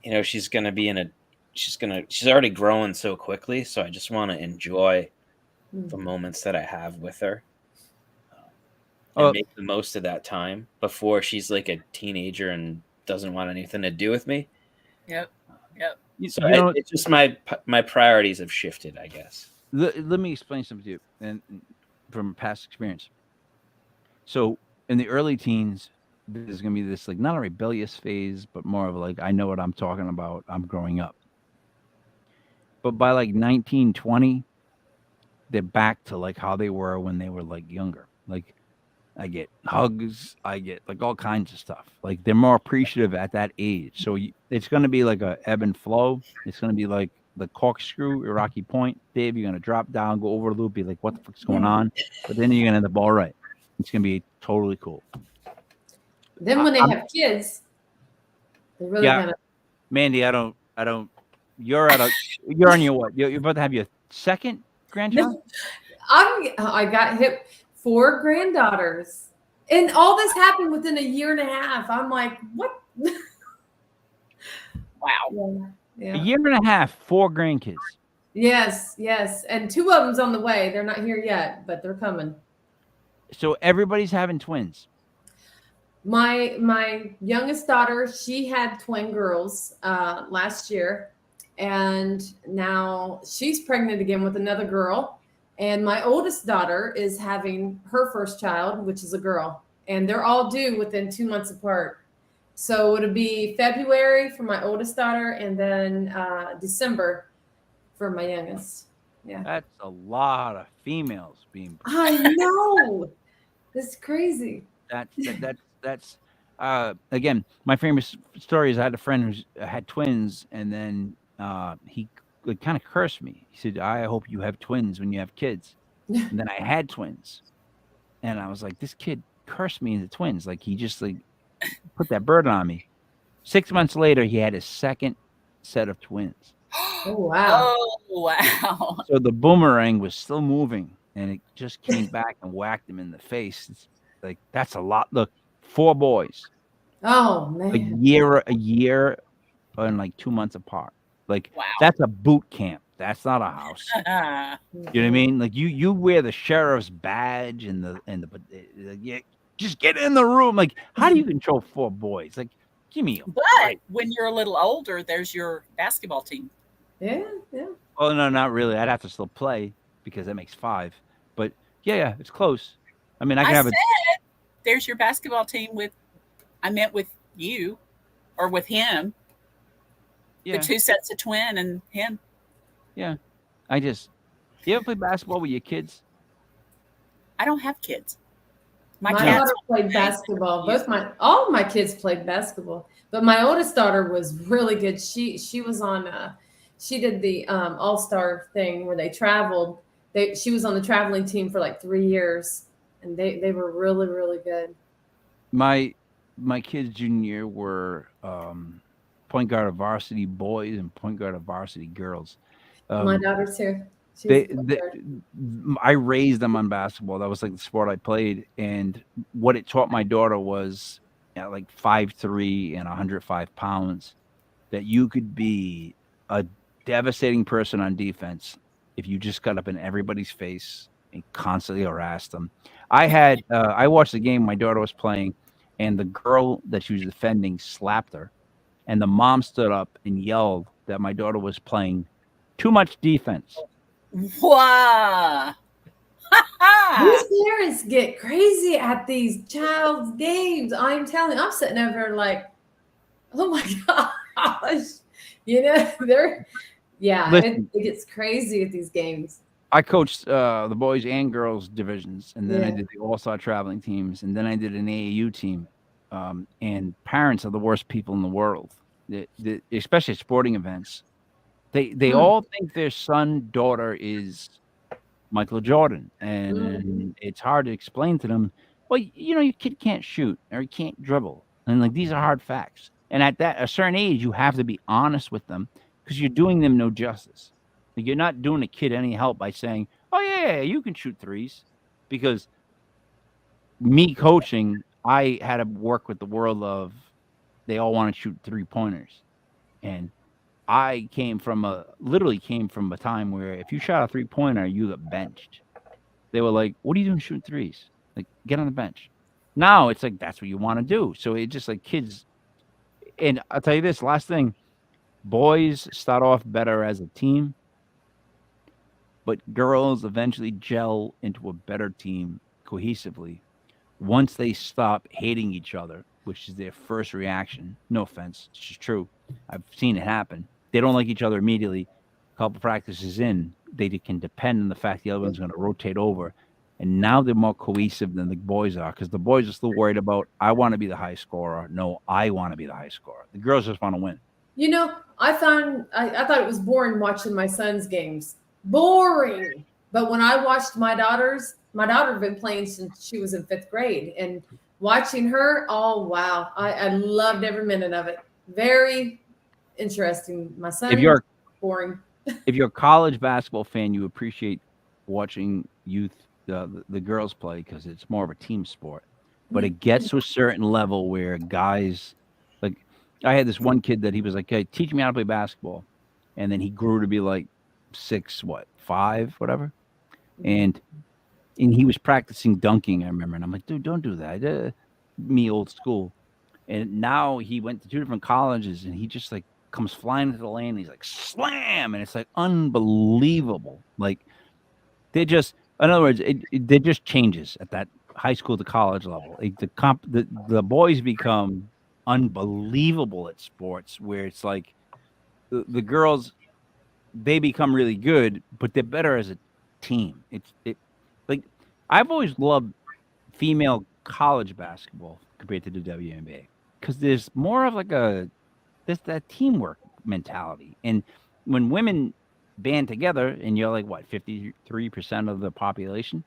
you know, she's already growing so quickly, so I just want to enjoy the moments that I have with her. And make the most of that time before she's like a teenager and doesn't want anything to do with me. Yep. So it's just my priorities have shifted, I guess. Let me explain something to you, and from past experience. So in the early teens, there's going to be this like not a rebellious phase, but more of like I know what I'm talking about. I'm growing up. But by like 19, 20, they're back to like how they were when they were like younger. Like I get hugs. I get like all kinds of stuff. Like they're more appreciative at that age. So it's going to be like a ebb and flow. It's going to be like the corkscrew, Iraqi point. Dave, you're gonna drop down, go over the loop, be like, what the fuck's going on? But then you're gonna end up all right. It's gonna be totally cool. Then when they have kids, they really Yeah. kind of. Mandy, I don't. You're on your what? You're about to have your second grandchild. I got hit 4 granddaughters, and all this happened within a year and a half. I'm like, what? Wow. Yeah. A year and a half, 4 grandkids. Yes, and 2 of them's on the way. They're not here yet, but they're coming. So everybody's having twins. My youngest daughter, she had twin girls last year, and now she's pregnant again with another girl. And my oldest daughter is having her first child, which is a girl, and they're all due within 2 months apart. So it'll be February for my oldest daughter, and then December for my youngest. Yeah, That's a lot of females being. I know. It's crazy. That's again, my famous story is I had a friend who had twins, and then he kind of cursed me. He said, I hope you have twins when you have kids. And then I had twins, and I was like, this kid cursed me into twins. Like, he just like put that burden on me. 6 months later, he had his second set of twins. Oh, wow. Oh, wow. So the boomerang was still moving, and it just came back and whacked him in the face. It's like, that's a lot. Look, 4 boys, Oh, a man. year, and like 2 months apart. Like, Wow. that's a boot camp. That's not a house. You know what I mean? Like, you wear the sheriff's badge and yeah, just get in the room. Like, how do you control 4 boys? Like, give me a But break. when you're a little older, there's your basketball team. Yeah. Oh, no, not really. I'd have to still play because that makes 5. But yeah, it's close. I mean, I can have said, there's your basketball team I meant with you or with him. Yeah. The 2 sets of twin and him. Yeah. You ever play basketball with your kids? I don't have kids. My cats daughter played basketball. All of my kids played basketball, but my oldest daughter was really good. She was on she did the all-star thing where they traveled. She was on the traveling team for like 3 years, and they were really, really good. My kids junior year were point guard of varsity boys and point guard of varsity girls. My daughter too. I raised them on basketball. That was like the sport I played, and what it taught my daughter was at like 5'3" and 105 pounds that you could be a devastating person on defense if you just got up in everybody's face and constantly harassed them. I watched the game my daughter was playing, and the girl that she was defending slapped her, and the mom stood up and yelled that my daughter was playing too much defense. Wow. These parents get crazy at these child's games. I'm telling you, I'm sitting over like, oh my gosh. You know, it gets crazy at these games. I coached the boys and girls divisions, and then I did the all-star traveling teams, and then I did an AAU team. And parents are the worst people in the world, especially at sporting events. They all think their son, daughter is Michael Jordan, and it's hard to explain to them, well, you know, your kid can't shoot or he can't dribble, and like, these are hard facts. And at a certain age, you have to be honest with them because you're doing them no justice. Like, you're not doing a kid any help by saying, oh yeah, you can shoot threes, because me coaching, I had to work with the world of they all want to shoot 3-pointers, and I literally came from a time where if you shot a 3-pointer, you got benched. They were like, what are you doing shooting threes? Like, get on the bench. Now it's like, that's what you want to do. So it's just like kids. And I'll tell you this, last thing, boys start off better as a team, but girls eventually gel into a better team cohesively once they stop hating each other, which is their first reaction. No offense, it's just true. I've seen it happen. They don't like each other immediately. A couple practices in, they can depend on the fact the other one's going to rotate over. And now they're more cohesive than the boys are, because the boys are still worried about, I want to be the high scorer. No, I want to be the high scorer. The girls just want to win. You know, I thought it was boring watching my son's games. Boring. But when I watched my daughter had been playing since she was in 5th grade, and watching her, oh wow, I loved every minute of it. Very interesting. My son, If you're boring. if you're a college basketball fan, you appreciate watching the girls play because it's more of a team sport. But it gets to a certain level where guys, like, I had this one kid that he was like, "Hey, teach me how to play basketball," and then he grew to be like 6'5", whatever, and he was practicing dunking. I remember, and I'm like, "Dude, don't do that." Me old school, and now he went to 2 different colleges, and he just like comes flying into the lane. And he's like slam, and it's like unbelievable. Like they just, in other words, it just changes at that high school to college level. Like the boys become unbelievable at sports, where it's like the girls, they become really good, but they're better as a team. It like I've always loved female college basketball compared to the WNBA because there's more of like there's that teamwork mentality, and when women band together, and you're like what 53% of the population,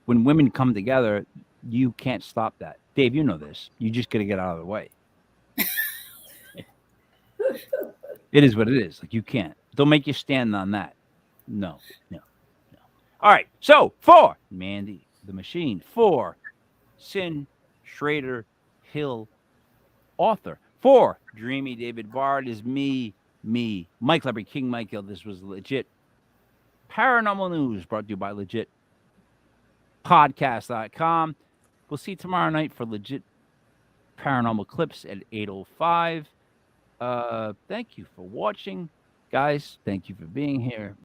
when women come together, you can't stop that. Dave, you know this. You just got to get out of the way. It is what it is. Like you can't. Don't make you stand on that. No. All right. So for Mandy the Machine, for Cyn Shrader Hill Author, for Dreamy David Barr, it is me, Mike Leopard, King Michael. This was Legit Paranormal News, brought to you by LegitPodcast.com. We'll see you tomorrow night for Legit Paranormal Clips at 8:05. Thank you for watching, guys. Thank you for being here.